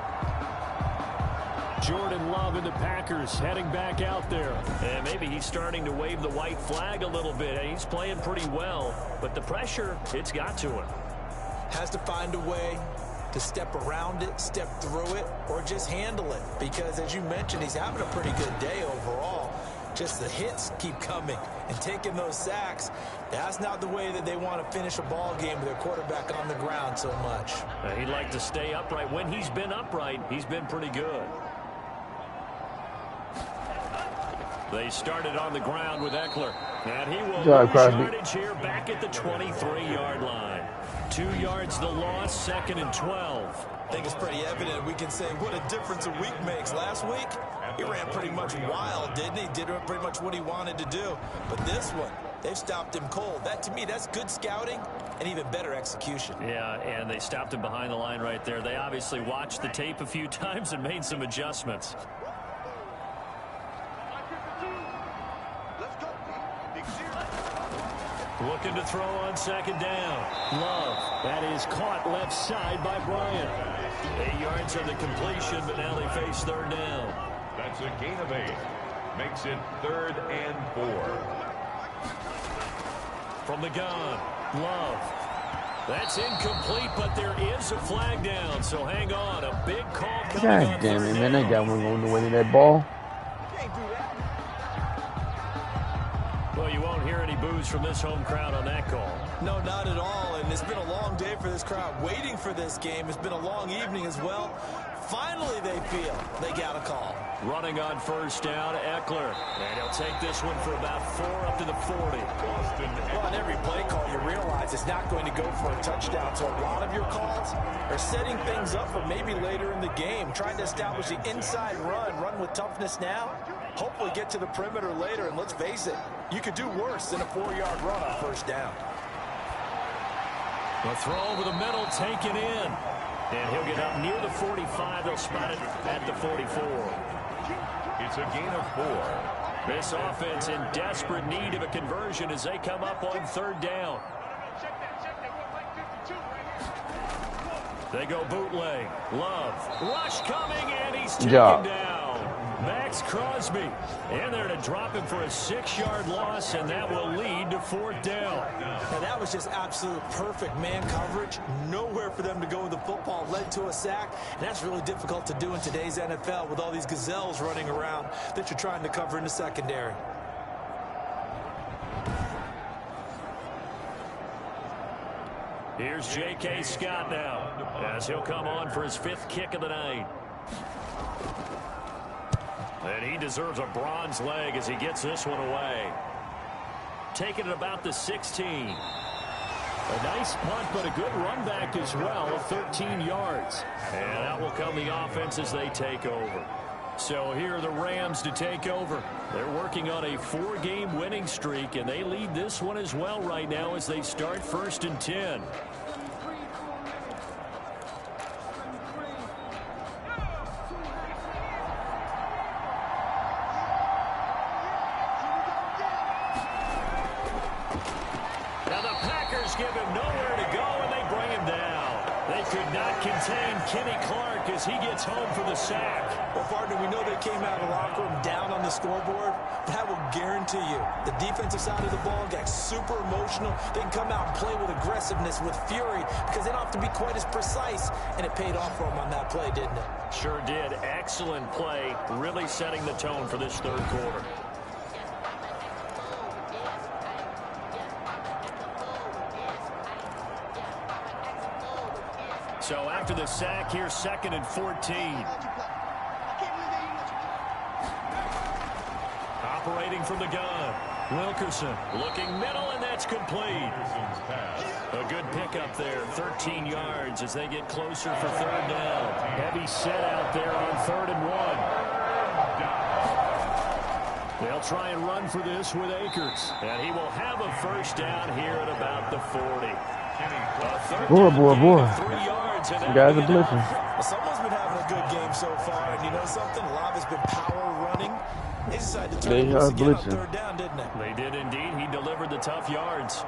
Jordan Love and the Packers heading back out there. And maybe he's starting to wave the white flag a little bit. He's playing pretty well, but the pressure, it's got to him. Has to find a way to step around it, step through it, or just handle it. Because, as you mentioned, he's having a pretty good day overall. Just the hits keep coming and taking those sacks. That's not the way that they want to finish a ball game with their quarterback on the ground so much. He'd like to stay upright. When he's been upright, he's been pretty good. They started on the ground with Eckler. And he will lose yardage here back at the 23-yard line. 2 yards the loss, 2nd and 12. I think it's pretty evident. We can say what a difference a week makes. Last week, he ran pretty much wild, didn't he? Did pretty much what he wanted to do. But this one, they've stopped him cold. That, to me, that's good scouting and even better execution. Yeah, and they stopped him behind the line right there. They obviously watched the tape a few times and made some adjustments. Looking to throw on 2nd down. Love. That is caught left side by Bryant. 8 yards on the completion, but now they face 3rd down. That's a gain of 8. Makes it 3rd and 4. From the gun, Love. That's incomplete, but there is a flag down, so hang on. A big call coming. God damn it, man. That guy wasn't going the way to that ball. Well, you won't hear any boos from this home crowd on that call. No, not at all. And it's been a long day for this crowd waiting for this game. It's been a long evening as well. Finally, they feel they got a call. Running on 1st down, Eckler. And he'll take this one for about 4 up to the 40. Well, on every play call, you realize it's not going to go for a touchdown. So a lot of your calls are setting things up for maybe later in the game, trying to establish the inside run with toughness now. Hopefully get to the perimeter later, and let's face it, you could do worse than a 4-yard run on 1st down. The throw over the middle, taken in. And he'll get up near the 45. They'll spot it at the 44. It's a gain of 4. This offense in desperate need of a conversion as they come up on 3rd down. They go bootleg. Love. Rush coming, and he's taken down. Max Crosby in there to drop him for a 6-yard loss, and that will lead to 4th down. And that was just absolute perfect man coverage. Nowhere for them to go with the football. Led to a sack, and that's really difficult to do in today's NFL with all these gazelles running around that you're trying to cover in the secondary. Here's J.K. Scott now as he'll come on for his 5th kick of the night. And he deserves a bronze leg as he gets this one away. Taking it about the 16. A nice punt, but a good run back as well of 13 yards. And that will come the offense as they take over. So here are the Rams to take over. They're working on a 4-game winning streak, and they lead this one as well right now as they start 1st and 10. Give him nowhere to go, and they bring him down. They could not contain Kenny Clark as he gets home for the sack. Well, partner, we know they came out of the locker room down on the scoreboard, but I will guarantee you the defensive side of the ball got super emotional. They can come out and play with aggressiveness, with fury, because they don't have to be quite as precise, and it paid off for them on that play, didn't it? Sure did. Excellent play, really setting the tone for this 3rd quarter. So after the sack here, 2nd and 14. Operating from the gun. Wilkerson looking middle, and that's complete. A good pickup there, 13 yards as they get closer for third down. Heavy set out there on 3rd and 1. They'll try and run for this with Akers, and he will have a first down here at about the 40. Boy. 3 yards. You guys are blitzing. Well, someone's been having a good game so far, and you know something? A lot has been power running. They decided to turn it loose again on 3rd down, didn't they? They did indeed. He delivered the tough yards.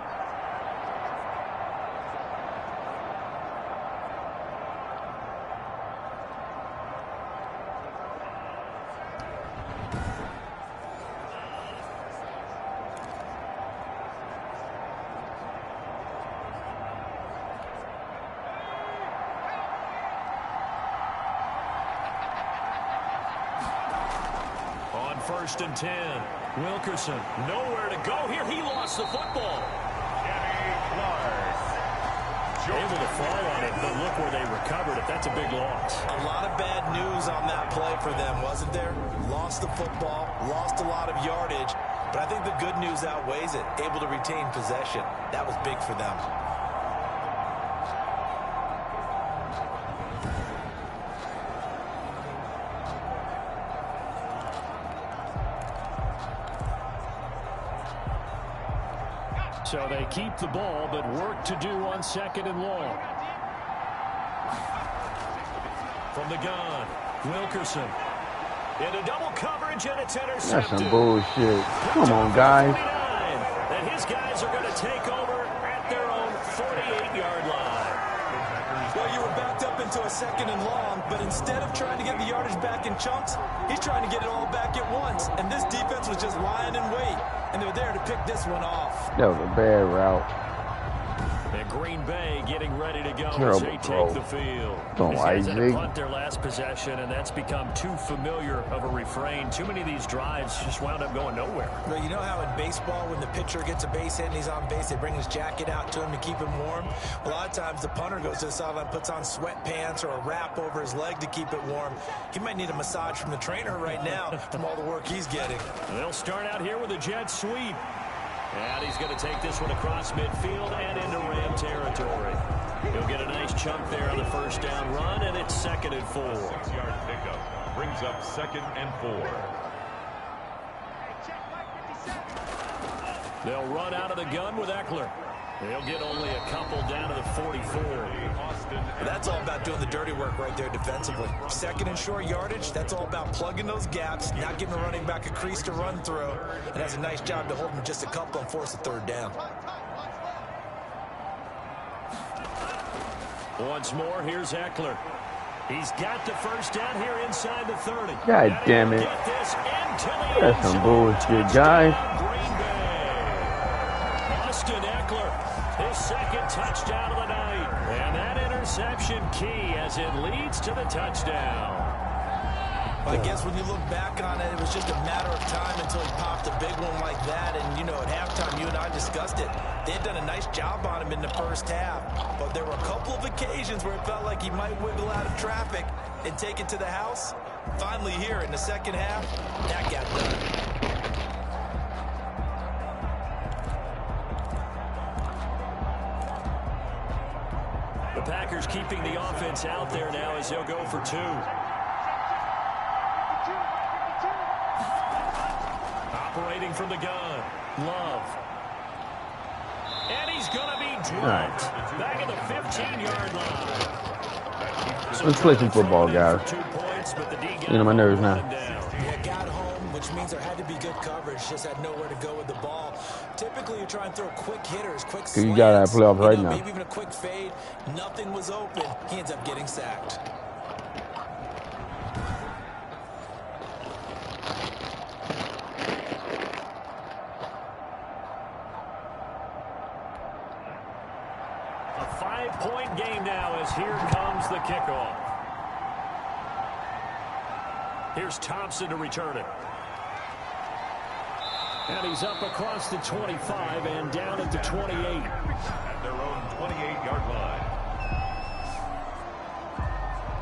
On 1st and 10, Wilkerson nowhere to go here. He lost the football. Able to fall on it, but look where they recovered it. That's a big loss. A lot of bad news on that play for them, wasn't there? Lost the football, lost a lot of yardage, but I think the good news outweighs it. Able to retain possession. That was big for them. So they keep the ball, but work to do on 2nd and long. From the gun, Wilkerson. Into double coverage, and it's intercepted. That's some bullshit. Come on, guys. And his guys are going to take over at their own 48-yard line. Well, you were backed up into a 2nd and long, but instead of trying to get the yardage back in chunks, he's trying to get it all back at once. And this defense was just lying in wait. And they're there to pick this one off. That was a bad route. And Green Bay getting ready to go Terrible as they throw. take the field. Don't These guys had to Isaac. punt their last possession, and that's become too familiar of a refrain. Too many of these drives just wound up going nowhere. Well, you know how in baseball, when the pitcher gets a base hit and he's on base, they bring his jacket out to him to keep him warm? A lot of times the punter goes to the sideline, puts on sweatpants or a wrap over his leg to keep it warm. He might need a massage from the trainer right now from all the work he's getting. They'll start out here with a jet sweep. And he's going to take this one across midfield and into Ram territory. He'll get a nice chunk there on the first down run, and it's 2nd and 4. 6-yard pickup brings up 2nd and 4. They'll run out of the gun with Eckler. They'll get only a couple down to the 44. That's all about doing the dirty work right there defensively. 2nd and short yardage, that's all about plugging those gaps, not giving the running back a crease to run through, and has a nice job to hold him just a couple and force a 3rd down. Once more, here's Eckler. He's got the first down here inside the 30. God damn it. That's some bullshit, guys. Austin Eckler, his 2nd touchdown of the night. And that interception key as it leads to the touchdown. I guess when you look back on it, it was just a matter of time until he popped a big one like that. And, you know, at halftime, you and I discussed it. They had done a nice job on him in the first half. But there were a couple of occasions where it felt like he might wiggle out of traffic and take it to the house. Finally here in the 2nd half, that got done. The Packers keeping the offense out there now as they'll go for 2. Operating from the gun, Love. And he's going to be dropped back at the 15-yard line. Let's play some football, guys. You know my nerves now. Yeah, got home, which means there had to be good coverage. Just had nowhere to go with the ball. Typically, you try and throw quick hitters, quick slants. You got that playoff right now. Maybe even a quick fade. Nothing was open. He ends up getting sacked. A 5-point game now as here comes the kickoff. Here's Thompson to return it. And he's up across the 25 and down at the 28. At their own 28-yard line.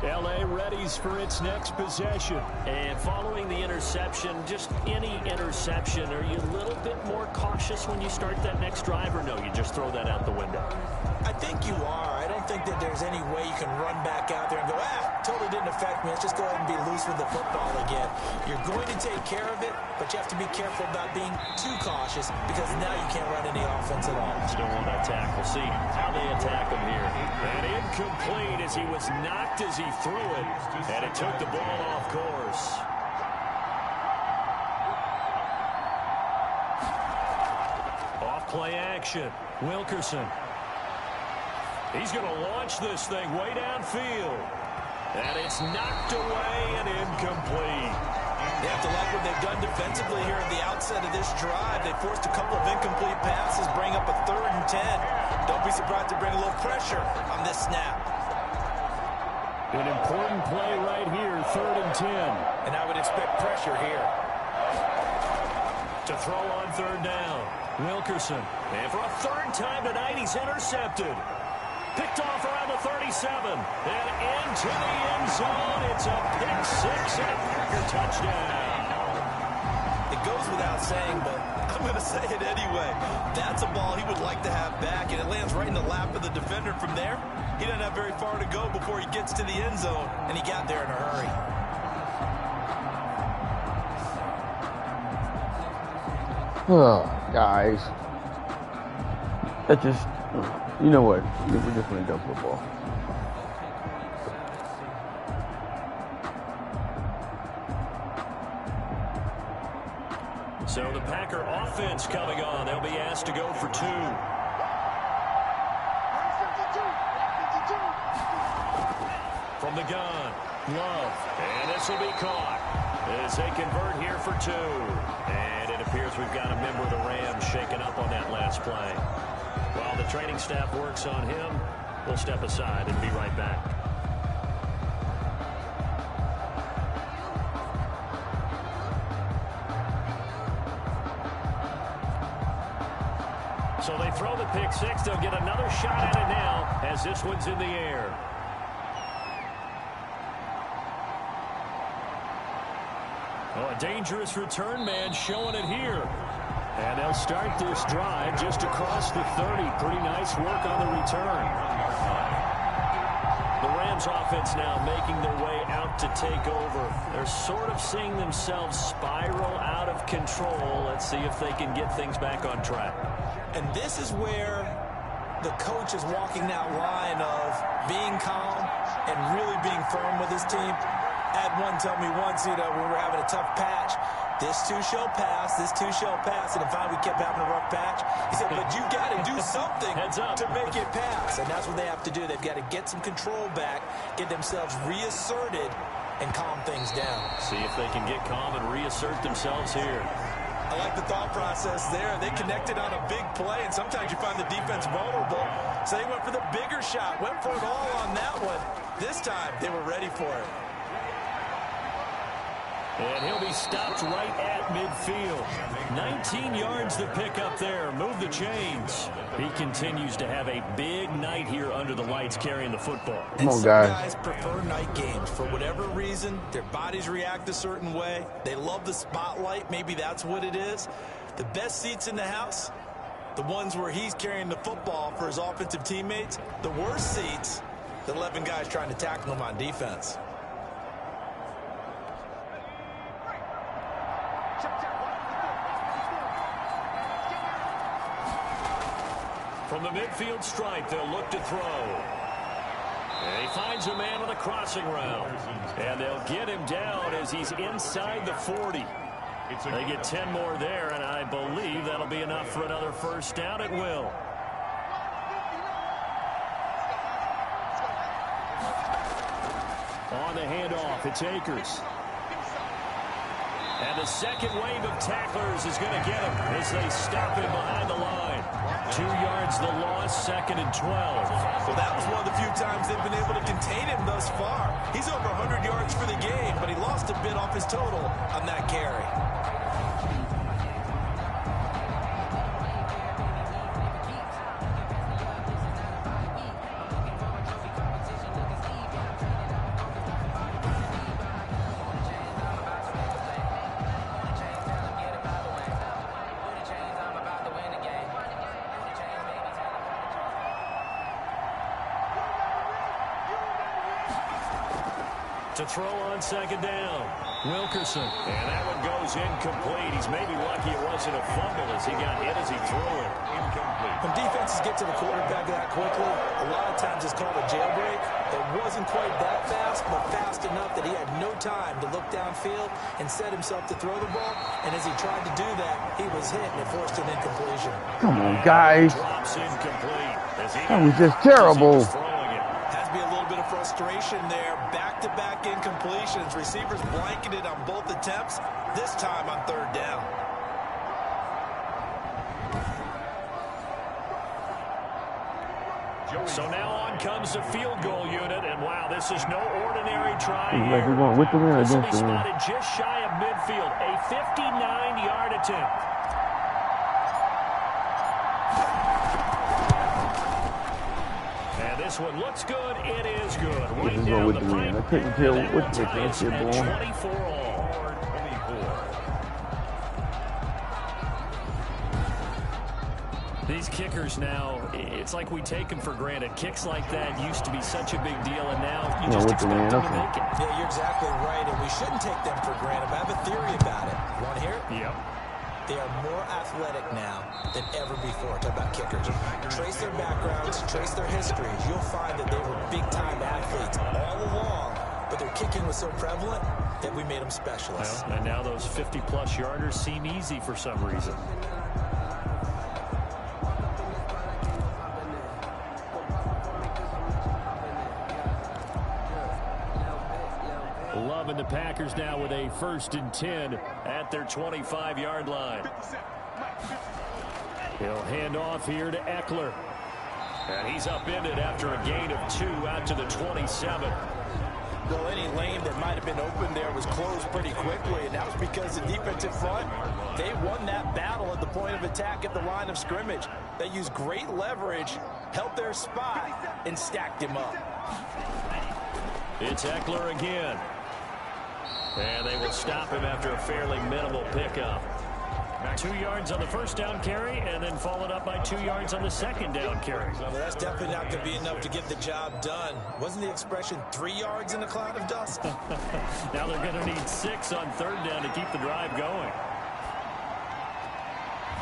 L.A. readies for its next possession. And following the interception, just any interception, are you a little bit more cautious when you start that next drive, or no, you just throw that out the window? I think you are. I don't think that there's any way you can run back out there and go, totally didn't affect me. Let's just go ahead and be loose with the football again. You're going to take care of it, but you have to be careful about being too cautious because now you can't run any offense at all. Still on that tackle. See how they attack him here. And incomplete as he was knocked as he threw it, and it took the ball off course. Off play action. Wilkerson. He's going to launch this thing way downfield. And it's knocked away and incomplete. They have to like what they've done defensively here at the outset of this drive. They forced a couple of incomplete passes, bring up a 3rd and 10. Don't be surprised to bring a little pressure on this snap. An important play right here, 3rd and 10. And I would expect pressure here. To throw on 3rd down, Wilkerson. And for a 3rd time tonight, he's intercepted. Picked off around the 37. And into the end zone. It's a pick-6 and a Packer touchdown. It goes without saying, but I'm going to say it anyway. That's a ball he would like to have back, and it lands right in the lap of the defender. From there, he doesn't have very far to go before he gets to the end zone, and he got there in a hurry. Oh, guys. That just... You know what? We're just playing dumb football. So the Packer offense coming on. They'll be asked to go for 2. From the gun, Love. And this will be caught as they convert here for 2. And it appears we've got a member of the Rams shaken up on that last play. While the training staff works on him, we'll step aside and be right back. So they throw the pick-6. They'll get another shot at it now as this one's in the air. Oh, a dangerous return man showing it here. And they'll start this drive just across the 30. Pretty nice work on the return. The Rams offense now making their way out to take over. They're sort of seeing themselves spiral out of control. Let's see if they can get things back on track. And this is where the coach is walking that line of being calm and really being firm with his team. Had one tell me once, when we were having a tough patch, this too shall pass, this too shall pass. And if we kept having a rough patch, he said, but you got to do something to make it pass. And that's what they have to do. They've got to get some control back, get themselves reasserted, and calm things down. See if they can get calm and reassert themselves here. I like the thought process there. They connected on a big play, and sometimes you find the defense vulnerable. So they went for the bigger shot, went for it all on that one. This time, they were ready for it. And he'll be stopped right at midfield. 19 yards to pick up there. Move the chains. He continues to have a big night here under the lights carrying the football. Come on, some guys prefer night games. For whatever reason, their bodies react a certain way. They love the spotlight. Maybe that's what it is. The best seats in the house, the ones where he's carrying the football for his offensive teammates. The worst seats, the 11 guys trying to tackle him on defense. From the midfield stripe, they'll look to throw. And he finds a man on the crossing route. And they'll get him down as he's inside the 40. They get 10 more there, and I believe that'll be enough for another first down. It will. On the handoff, it's Akers. And the second wave of tacklers is going to get him as they stop him behind the line. 2 yards the loss, 2nd and 12. Well, that was one of the few times they've been able to contain him thus far. He's over 100 yards for the game, but he lost a bit off his total on that carry. To throw on second down, Wilkerson. And that one goes incomplete. He's maybe lucky it wasn't a fumble as he got hit as he threw it. Incomplete. When defenses get to the quarterback that quickly, a lot of times it's called a jailbreak. It wasn't quite that fast, but fast enough that he had no time to look downfield and set himself to throw the ball. And as he tried to do that, he was hit and it forced an incompletion. Come on, guys. Drops incomplete. That was just terrible. Has to be a little bit of frustration there. Back-to-back incompletions. Receivers blanketed on both attempts, this time on third down. So now on comes the field goal unit, and wow, this is no ordinary try here. Like we're going with the wind or This will be against the wind. spotted just shy of midfield, a 59-yard attempt. And this one looks good. It is good. Right This is down going with the the wind. I pipe. couldn't tell And that what one the ties shit at going. 24 all. These kickers now, it's like we take them for granted. Kicks like that used to be such a big deal, and now you just with the expect wind, them to okay. make it. Yeah, you're exactly right, and we shouldn't take them for granted. But I have a theory about it. Want to hear it? Yep. They are more athletic now than ever before. Talk about kickers. Trace their backgrounds, trace their histories. You'll find that they were big-time athletes all along, but their kicking was so prevalent that we made them specialists. Well, and now those 50-plus yarders seem easy for some reason. Love and the Packers now with a 1st and 10 at their 25-yard line. He'll hand off here to Eckler. And he's upended after a gain of 2 out to the 27. Well, any lane that might have been open there was closed pretty quickly, and that was because the defensive front, they won that battle at the point of attack at the line of scrimmage. They used great leverage, held their spot, and stacked him up. It's Eckler again. And they will stop him after a fairly minimal pickup. 2 yards on the first down carry, and then followed up by 2 yards on the second down carry. Well, that's definitely not going to be enough to get the job done. Wasn't the expression 3 yards in a cloud of dust? Now they're going to need 6 on third down to keep the drive going.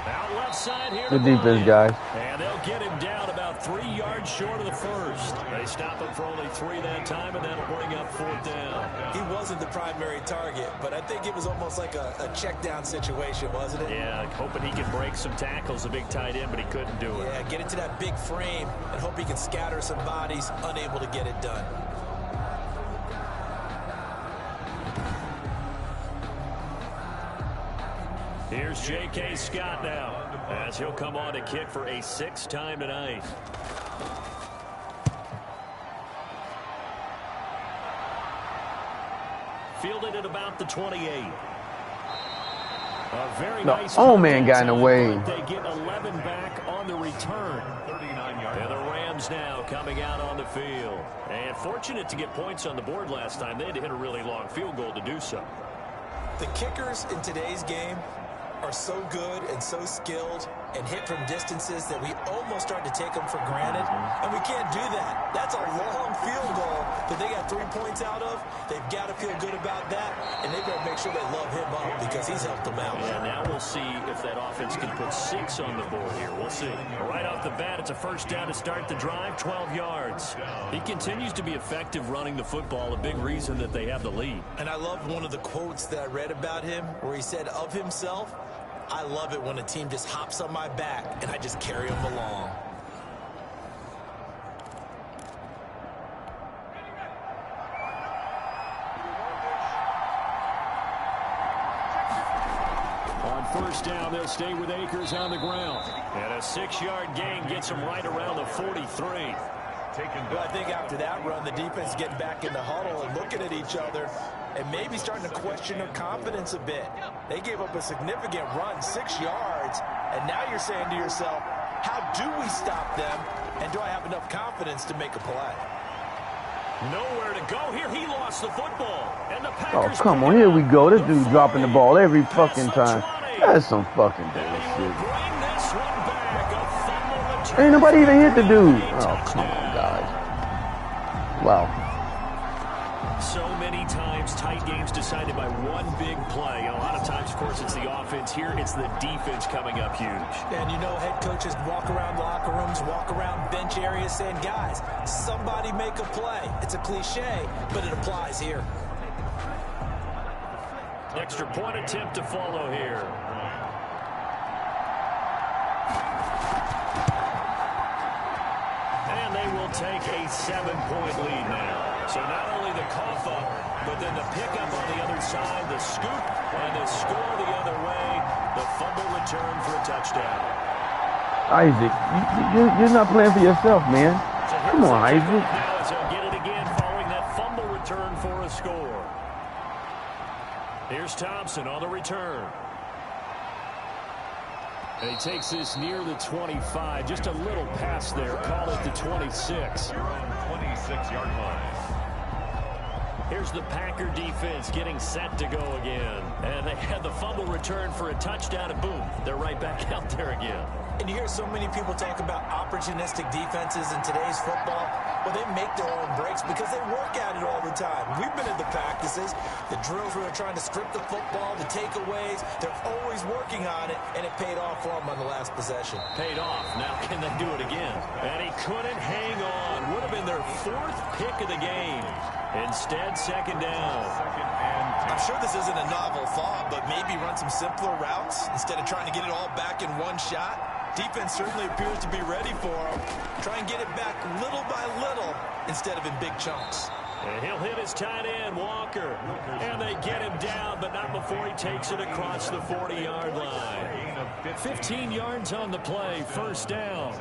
Out left side here. Good defense, guys. And they'll get him down about 3 yards short of the first. They stop him for only 3 that time, and that'll bring up 4th down. He wasn't the primary target, but I think it was almost like a check down situation, wasn't it? Yeah, hoping he can break some tackles, a big tight end, but he couldn't do it. Yeah, get into that big frame and hope he can scatter some bodies, unable to get it done. Here's J.K. Scott now, as he'll come on to kick for a 6th time tonight. Fielded at about the 28. A very nice man got in the way. They get 11 back on the return. 39-yard. And the Rams now coming out on the field. And fortunate to get points on the board last time. They had to hit a really long field goal to do so. The kickers in today's game are so good and so skilled and hit from distances that we almost start to take them for granted, and we can't do that. That's a long field goal that they got 3 points out of. They've got to feel good about that, and they better make sure they love him up because he's helped them out. And now we'll see if that offense can put 6 on the board here. We'll see. Right off the bat, it's a 1st down to start the drive, 12 yards. He continues to be effective running the football, a big reason that they have the lead. And I love one of the quotes that I read about him where he said of himself, "I love it when a team just hops on my back and I just carry them along." On 1st down, they'll stay with Akers on the ground. And a 6-yard gain gets them right around the 43. Well, I think after that run, the defense is getting back in the huddle and looking at each other and maybe starting to question their confidence a bit. They gave up a significant run, 6 yards, and now you're saying to yourself, how do we stop them, and do I have enough confidence to make a play? Nowhere to go here. He lost the football. And the Packers Come on. Here we go. This dude dropping the ball every fucking time. That's some fucking bullshit. Ain't nobody even hit the dude. Oh, come on, guys. Wow. So many times tight games decided by one big play. And a lot of times, of course, it's the offense. Here, it's the defense coming up huge. And you know head coaches walk around locker rooms, walk around bench areas saying, guys, somebody make a play. It's a cliche, but it applies here. Extra point attempt to follow here. And they will take a 7-point lead now. So not only the cough up, but then the pickup on the other side, the scoop, and the score the other way, the fumble return for a touchdown. Isaac, you're not playing for yourself, man. So Come on, Isaac. Now as he'll get it again following that fumble return for a score. Here's Thompson on the return. And he takes this near the 25. Just a little pass there. Call it the 26. Your own 26-yard line. Here's the Packer defense getting set to go again. And they had the fumble return for a touchdown, and boom, they're right back out there again. And you hear so many people talk about opportunistic defenses in today's football. Well, they make their own breaks because they work at it all the time. We've been in the practices, the drills where they're trying to strip the football, the takeaways. They're always working on it, and it paid off for them on the last possession. Paid off. Now can they do it again? And he couldn't hang on. Would have been their 4th pick of the game. Instead, second down. I'm sure this isn't a novel thought, but maybe run some simpler routes instead of trying to get it all back in one shot. Defense certainly appears to be ready for him. Try and get it back little by little instead of in big chunks. And he'll hit his tight end, Walker. And they get him down, but not before he takes it across the 40-yard line. 15 yards on the play, first down.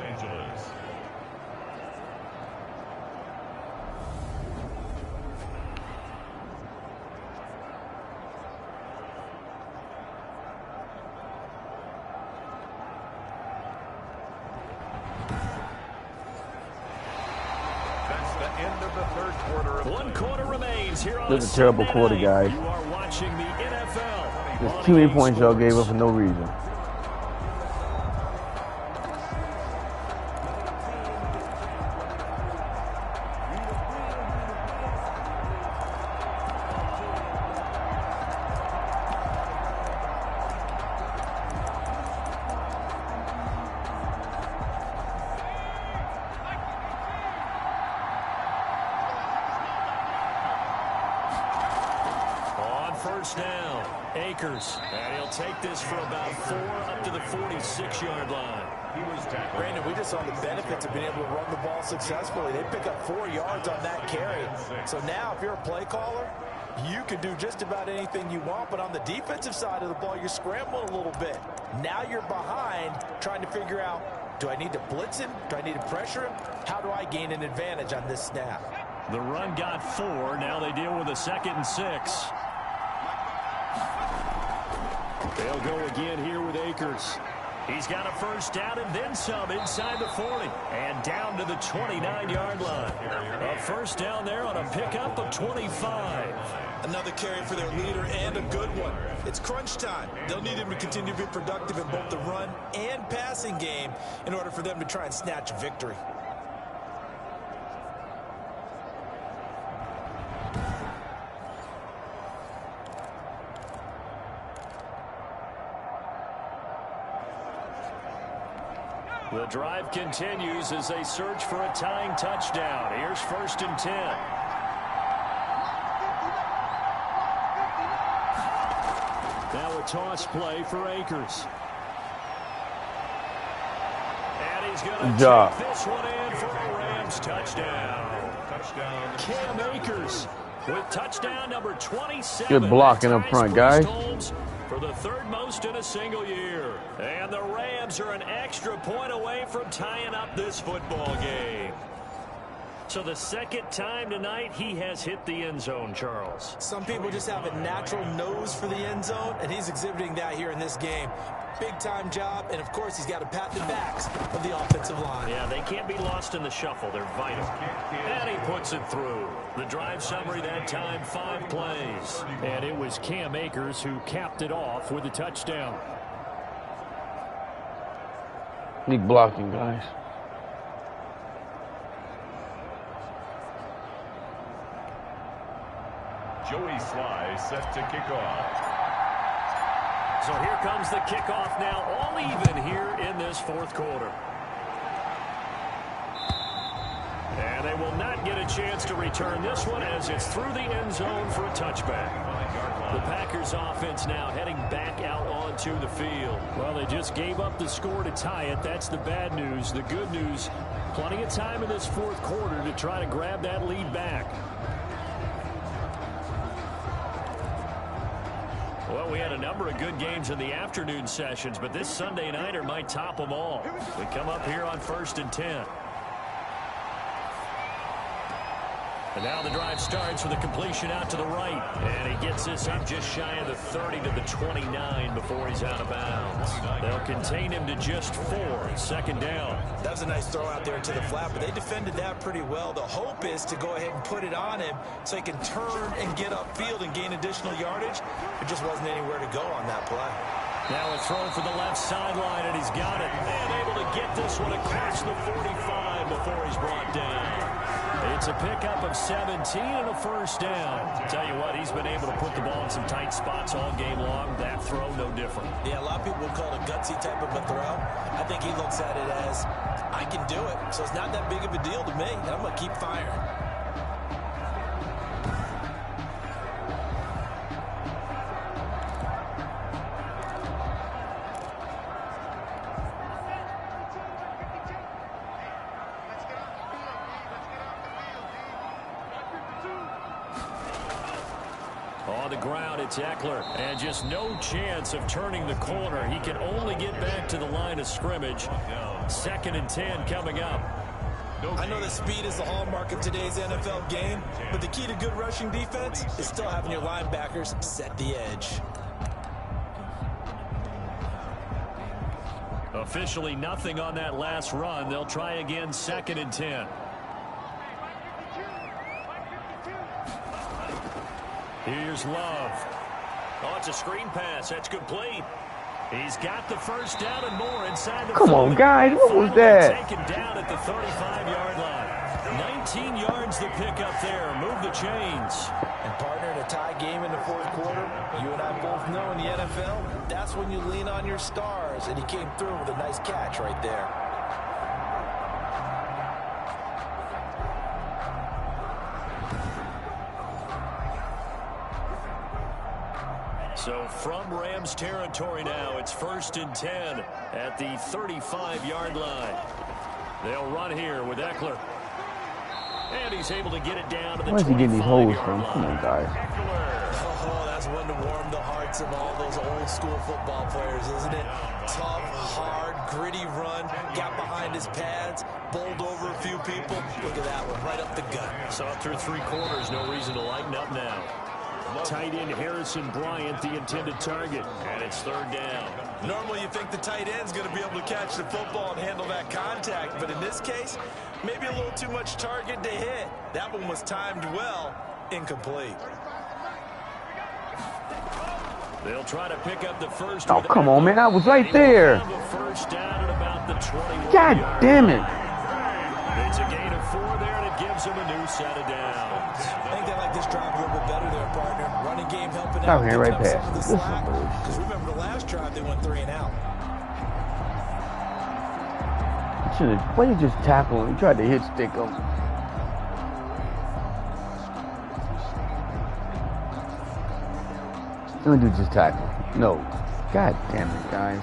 One quarter remains here on This is a terrible quarter, guys. You are watching the NFL. There's too many points y'all gave up for no reason. First down, Akers, and he'll take this for about 4 up to the 46-yard line. Brandon, we just saw the benefits of being able to run the ball successfully. They pick up 4 yards on that carry. So now if you're a play caller, you can do just about anything you want, but on the defensive side of the ball, you're scrambling a little bit. Now you're behind trying to figure out, do I need to blitz him? Do I need to pressure him? How do I gain an advantage on this snap? The run got 4. Now they deal with a 2nd and 6. They'll go again here with Akers. He's got a first down and then some inside the 40 and down to the 29-yard line. A first down there on a pickup of 25. Another carry for their leader and a good one. It's crunch time. They'll need him to continue to be productive in both the run and passing game in order for them to try and snatch a victory. The drive continues as they search for a tying touchdown. Here's 1st and 10. Now a toss play for Akers. And he's going to take this one in for a Rams touchdown. Cam Akers with touchdown number 27. Good blocking up front, guys. For the 3rd most in a single year. And the Rams are an extra point away from tying up this football game. So the 2nd time tonight he has hit the end zone, Charles. Some people just have a natural nose for the end zone, and he's exhibiting that here in this game. Big-time job, and of course he's got to pat the backs of the offensive line. Yeah, they can't be lost in the shuffle. They're vital. And he puts it through. The drive summary that time, 5 plays. And it was Cam Akers who capped it off with a touchdown. Need blocking, guys. Joey Sly set to kick off. So here comes the kickoff now, all even here in this fourth quarter. And they will not get a chance to return this one as it's through the end zone for a touchback. The Packers offense now heading back out onto the field. Well, they just gave up the score to tie it. That's the bad news. The good news, plenty of time in this fourth quarter to try to grab that lead back. Well, we had a number of good games in the afternoon sessions, but this Sunday nighter might top them all. We come up here on 1st and 10. And now the drive starts with a completion out to the right. And he gets this up just shy of the 30 to the 29 before he's out of bounds. They'll contain him to just 4. 2nd down. That was a nice throw out there to the flat, but they defended that pretty well. The hope is to go ahead and put it on him so he can turn and get upfield and gain additional yardage. There just wasn't anywhere to go on that play. Now a throw for the left sideline, and he's got it. And able to get this one across the 45 before he's brought down. It's a pickup of 17 and a 1st down. Tell you what, he's been able to put the ball in some tight spots all game long. That throw, no different. Yeah, a lot of people would call it a gutsy type of a throw. I think he looks at it as, I can do it, so it's not that big of a deal to me, and I'm going to keep firing. On the ground, it's Eckler. And just no chance of turning the corner. He can only get back to the line of scrimmage. 2nd and 10 coming up. I know that speed is the hallmark of today's NFL game, but the key to good rushing defense is still having your linebackers set the edge. Officially nothing on that last run. They'll try again 2nd and 10. Here's Love. Oh, it's a screen pass. That's complete. He's got the 1st down and more inside the 40. Come on, guys. What was that? Taken down at the 35-yard line. 19 yards the pickup there. Move the chains. And partner, in a tie game in the fourth quarter, you and I both know in the NFL, that's when you lean on your stars. And he came through with a nice catch right there. So from Rams territory now, it's 1st and 10 at the 35-yard line. They'll run here with Eckler. And he's able to get it down to the 25-yard line. Where's he getting these holes from? Come on, guys. Oh, that's one to warm the hearts of all those old school football players, isn't it? Tough, hard, gritty run, got behind his pads, bowled over a few people. Look at that one, right up the gut. Saw it through 3 quarters, no reason to lighten up now. Tight end Harrison Bryant, the intended target, and it's 3rd down. Normally you think the tight end's going to be able to catch the football and handle that contact, but in this case, maybe a little too much target to hit. That one was timed well, incomplete. They'll try to pick up the 1st. Oh, come on, man. I was right there. 1st down at about the 21. God damn it. It's a gain of 4 there, and it gives them a new set of downs. I think they like this drive a little bit better there, partner. Running game helping out. Out here, right picking up some of past. the slack. Because remember the last drive, they went 3 and out. Why you just tackle him? He tried to hit stick him. Don't do just tackle. No. God damn it, guys.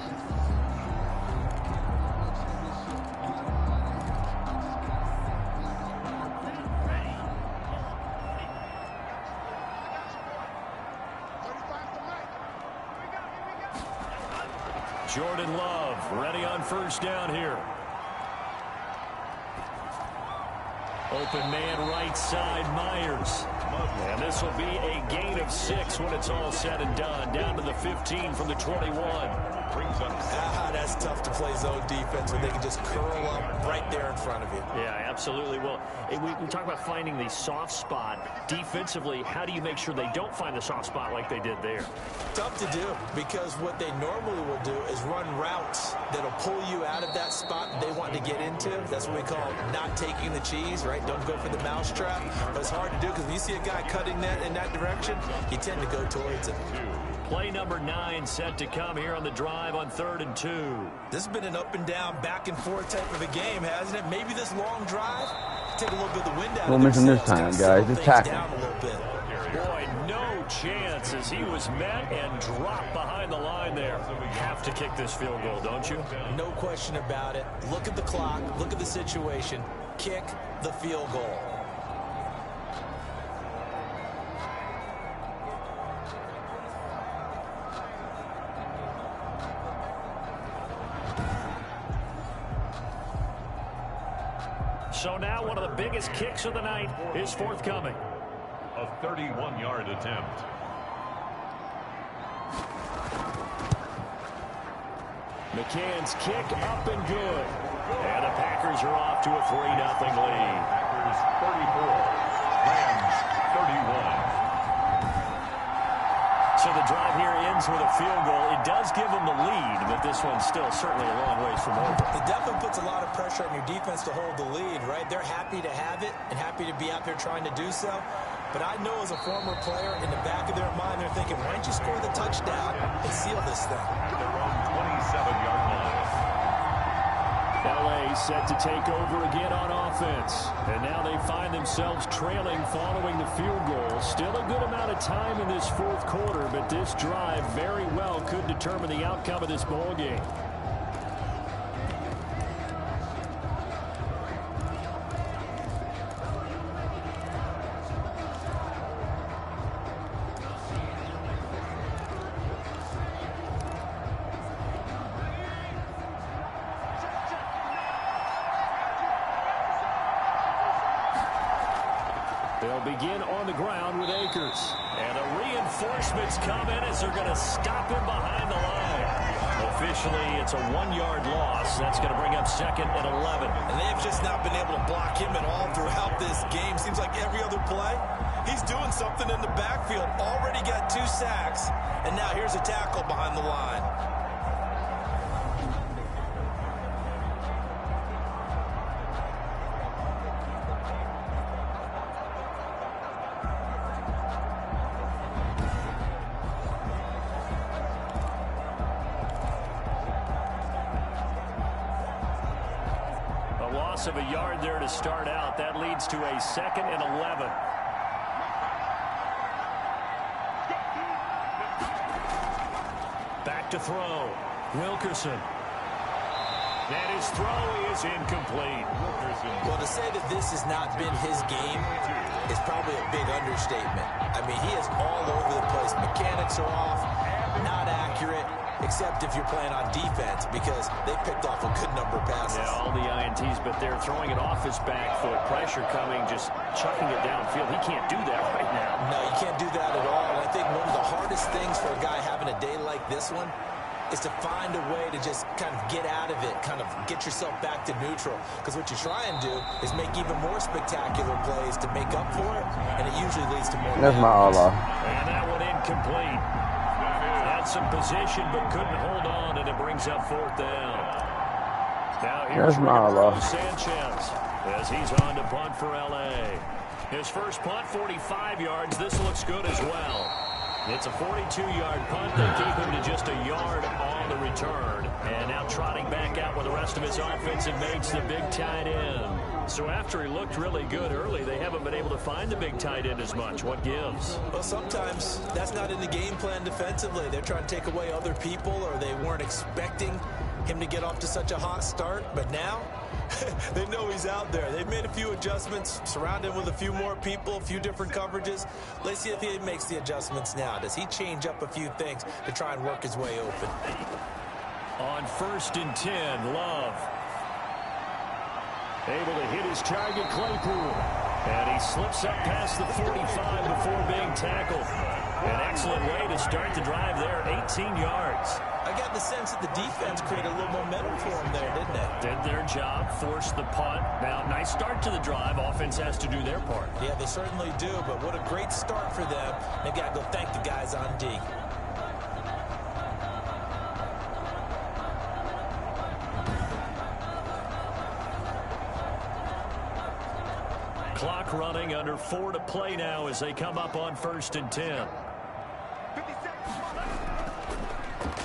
Jordan Love ready on 1st down here. Open man right side, Myers. And this will be a gain of 6 when it's all said and done. Down to the 15 from the 21. brings up 6. That's tough to play zone defense when they can just curl up right there in front of you. Yeah, absolutely. Well, we talk about finding the soft spot. Defensively, how do you make sure they don't find the soft spot like they did there? Tough to do, because what they normally will do is run routes that'll pull you out of that spot they want to get into. That's what we call not taking the cheese, right? Don't go for the mousetrap. But it's hard to do, because when you see a guy cutting that in that direction, you tend to go towards it. Play number 9 set to come here on the drive on 3rd and 2. This has been an up and down, back and forth type of a game, hasn't it? Maybe this long drive take a little bit of the wind out We'll of miss him their this sails, time, guys. settle Just things tackle. down a little bit. Boy, no chance as he was met and dropped behind the line there. Have to kick this field goal, don't you? No question about it. Look at the clock. Look at the situation. Kick the field goal. So now one of the biggest kicks of the night is forthcoming. A 31-yard attempt. McCann's kick up and good. And the Packers are off to a 3-0 lead. Packers 34. Rams 31. So the drive here ends with a field goal. It does give them the lead, but this one's still certainly a long ways from over. It definitely puts a lot of pressure on your defense to hold the lead, right? They're happy to have it and happy to be out there trying to do so. But I know as a former player, in the back of their mind, they're thinking, why don't you score the touchdown and seal this thing? Their own 27-yard line. LA set to take over again on offense. And now they find themselves trailing following the field goal. Still a good amount of time in this fourth quarter, but this drive very well could determine the outcome of this ball game. They'll begin on the ground with Akers. And the reinforcements come in as they're going to stop him behind the line. Officially, it's a 1-yard loss. That's going to bring up 2nd and 11. And they've just not been able to block him at all throughout this game. Seems like every other play, he's doing something in the backfield. Already got 2 sacks, and now here's a tackle behind the line. Loss of a yard there to start out. That leads to a 2nd and 11. Back to throw. Wilkerson. And his throw is incomplete. Well, to say that this has not been his game is probably a big understatement. I mean, he is all over the place. Mechanics are off, not accurate, except if you're playing on defense, because they picked off a good number of passes. Yeah, all the INTs, but they're throwing it off his back foot. Pressure coming, just chucking it downfield. He can't do that right now. No, you can't do that at all. And I think one of the hardest things for a guy having a day like this one is to find a way to just kind of get out of it, kind of get yourself back to neutral. Because what you try and do is make even more spectacular plays to make up for it, and it usually leads to more. That's my Allah. And that one incomplete. Had some position, but couldn't hold on, and it brings up 4th down. Now here's Sanchez as he's on to punt for LA. His first punt, 45 yards. This looks good as well. It's a 42-yard punt. They keep him to just a yard on the return. And now trotting back out with the rest of his offensive mates, the big tight end. So after he looked really good early, they haven't been able to find the big tight end as much. What gives? Well, sometimes that's not in the game plan defensively. They're trying to take away other people, or they weren't expecting him to get off to such a hot start. But now they know he's out there. They've made a few adjustments, surrounded him with a few more people, a few different coverages. Let's see if he makes the adjustments now. Does he change up a few things to try and work his way open? On 1st and 10, Love. Able to hit his target, Claypool. And he slips up past the 45 before being tackled. An excellent way to start the drive there, 18 yards. I got the sense that the defense created a little momentum for them there, didn't they? Did their job, forced the punt. Now, nice start to the drive. Offense has to do their part. Yeah, they certainly do, but what a great start for them. They got to go thank the guys on D. Clock running, under 4 to play now as they come up on 1st and 10.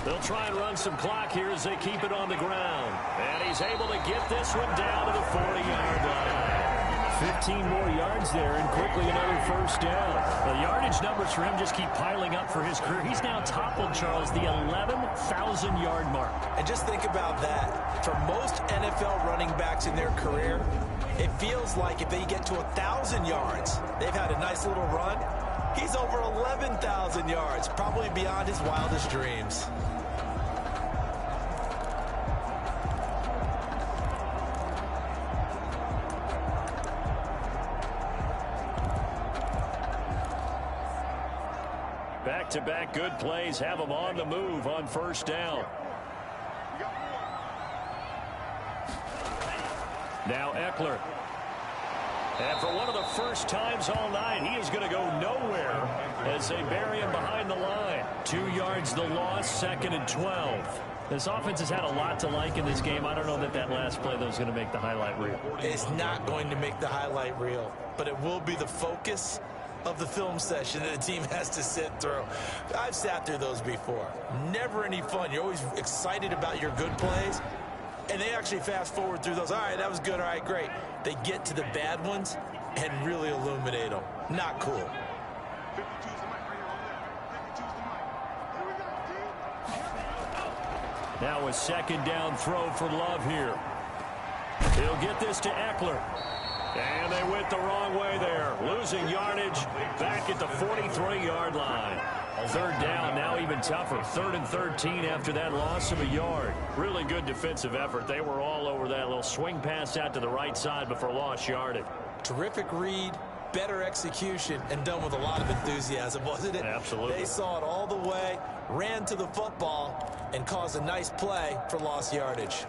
They'll try and run some clock here as they keep it on the ground. And he's able to get this one down to the 40-yard line. 15 more yards there and quickly another first down. The yardage numbers for him just keep piling up for his career. He's now toppled, Charles, the 11,000-yard mark. And just think about that. For most NFL running backs in their career, it feels like if they get to 1,000 yards, they've had a nice little run. He's over 11,000 yards, probably beyond his wildest dreams. Back-to-back good plays have him on the move on 1st down. Now Eckler. And for one of the first times all night, he is going to go nowhere as they bury him behind the line. 2 yards the loss, 2nd and 12. This offense has had a lot to like in this game. I don't know that that last play, though, is going to make the highlight reel. It's not going to make the highlight reel, but it will be the focus of the film session that the team has to sit through. I've sat through those before. Never any fun. You're always excited about your good plays, and they actually fast forward through those. All right, that was good. All right, great. They get to the bad ones and really illuminate them. Not cool. Now a 2nd down throw for Love here. He'll get this to Eckler. And they went the wrong way there. Losing yardage back at the 43-yard line. 3rd down, now even tougher. 3rd and 13 after that loss of a yard. Really good defensive effort. They were all over that little swing pass out to the right side before lost yardage. Terrific read, better execution, and done with a lot of enthusiasm, wasn't it? Absolutely. They saw it all the way, ran to the football, and caused a nice play for lost yardage.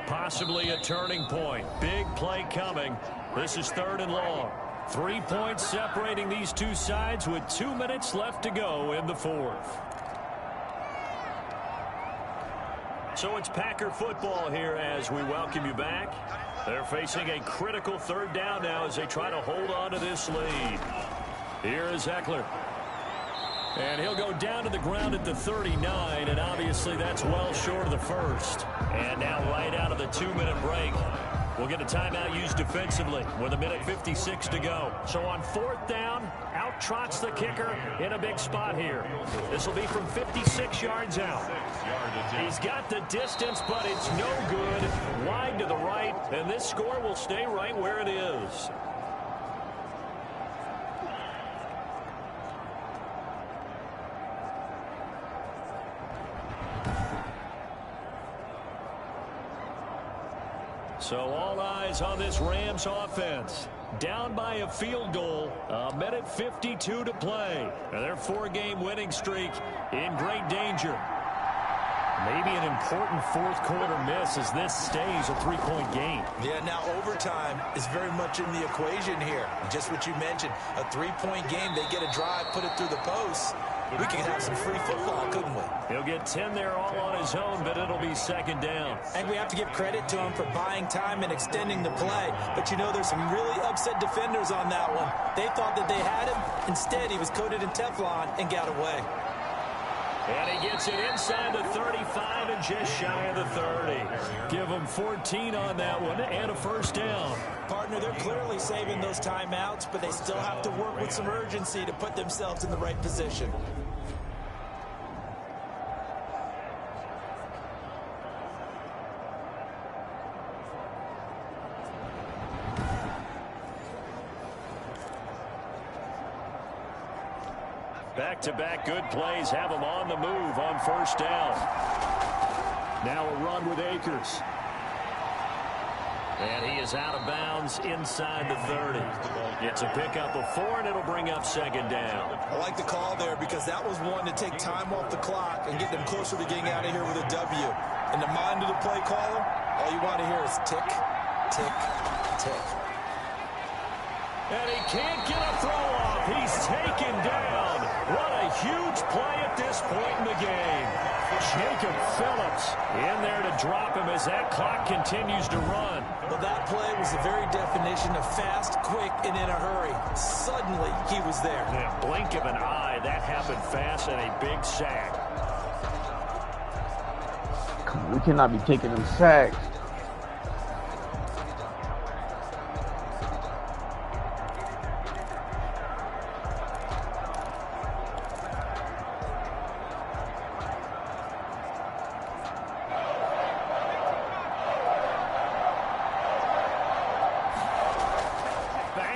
Possibly a turning point. Big play coming. This is 3rd and long. 3 points separating these two sides with 2 minutes left to go in the 4th. So it's Packer football here as we welcome you back. They're facing a critical 3rd down now as they try to hold on to this lead. Here is Eckler. And he'll go down to the ground at the 39, and obviously that's well short of the first. And now right out of the 2-minute break, we'll get a timeout used defensively with 1:56 to go. So on 4th down, out trots the kicker in a big spot here. This will be from 56 yards out. He's got the distance, but it's no good. Wide to the right, and this score will stay right where it is. So all eyes on this Rams offense. Down by a field goal, 1:52 to play. And their 4-game winning streak in great danger. Maybe an important 4th quarter miss as this stays a 3-point game. Yeah, now overtime is very much in the equation here. Just what you mentioned, a 3-point game. They get a drive, put it through the posts. We could have some free football, couldn't we? He'll get 10 there all on his own, but it'll be 2nd down. And we have to give credit to him for buying time and extending the play. But, you know, there's some really upset defenders on that one. They thought that they had him. Instead, he was coated in Teflon and got away. And he gets it inside the 35 and just shy of the 30. Give him 14 on that one and a 1st down. Partner, they're clearly saving those timeouts, but they still have to work with some urgency to put themselves in the right position. Back-to-back good plays have them on the move on 1st down. Now a run with Akers. And he is out of bounds inside the 30. It's a pickup of 4, and it'll bring up second down. I like the call there because that was one to take time off the clock and get them closer to getting out of here with a W. In the mind of the play caller, all you want to hear is tick, tick, tick. And he can't get a throw off. He's taken down. What a huge play at this point in the game. Jacob Phillips in there to drop him as that clock continues to run. Well, that play was the very definition of fast, quick, and in a hurry. Suddenly, he was there. In a blink of an eye, that happened fast and a big sack. Come on, we cannot be taking them sacks.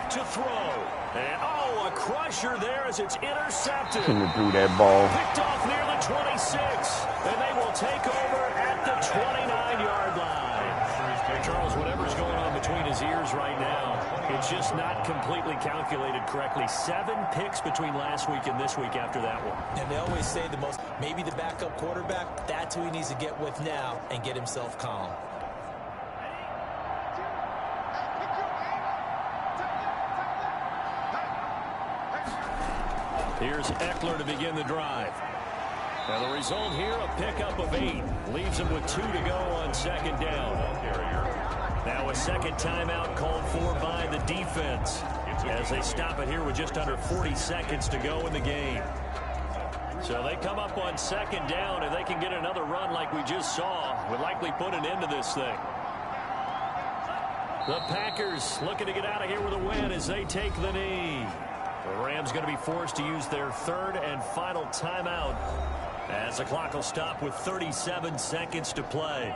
To throw. And, oh, a crusher there as it's intercepted. Couldn't have threw that ball. Picked off near the 26. And they will take over at the 29-yard line. Charles, whatever's going on between his ears right now, it's just not completely calculated correctly. 7 picks between last week and this week after that one. And they always say maybe the backup quarterback, that's who he needs to get with now and get himself calm. Here's Eckler to begin the drive. Now the result here, a pickup of 8. Leaves him with 2 to go on second down. Now a second timeout called for by the defense as they stop it here with just under 40 seconds to go in the game. So they come up on second down, and they can get another run like we just saw. Would likely put an end to this thing. The Packers looking to get out of here with a win as they take the knee. The Rams going to be forced to use their third and final timeout as the clock will stop with 37 seconds to play.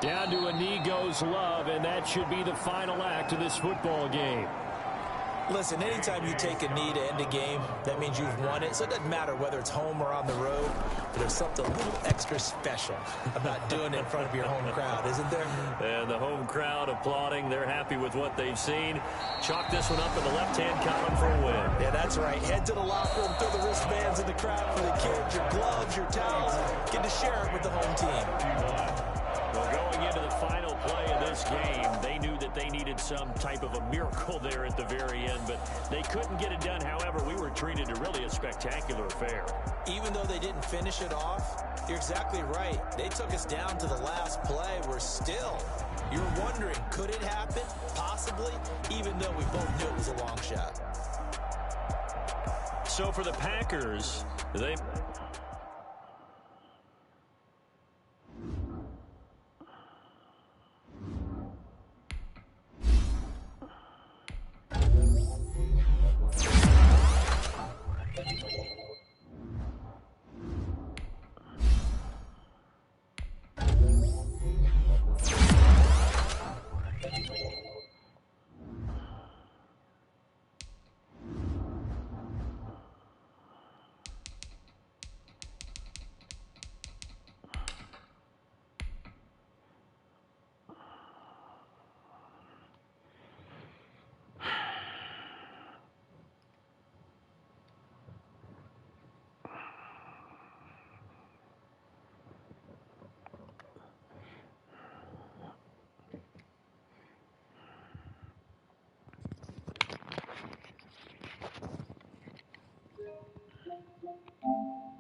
Down to a knee goes Love, and that should be the final act of this football game. Listen, anytime you take a knee to end a game, that means you've won it. So it doesn't matter whether it's home or on the road, but there's something a little extra special about doing it in front of your home crowd, isn't there? And the home crowd applauding. They're happy with what they've seen. Chalk this one up in the left-hand column for a win. Yeah, that's right. Head to the locker room, throw the wristbands in the crowd for the kids, your gloves, your towels. Get to share it with the home team. Well, going into the final play of this game, they knew that they needed some type of a miracle there at the very end, but they couldn't get it done. However, we were treated to really a spectacular affair. Even though they didn't finish it off, you're exactly right. They took us down to the last play. You're wondering, could it happen? Possibly, even though we both knew it was a long shot. So for the Packers, they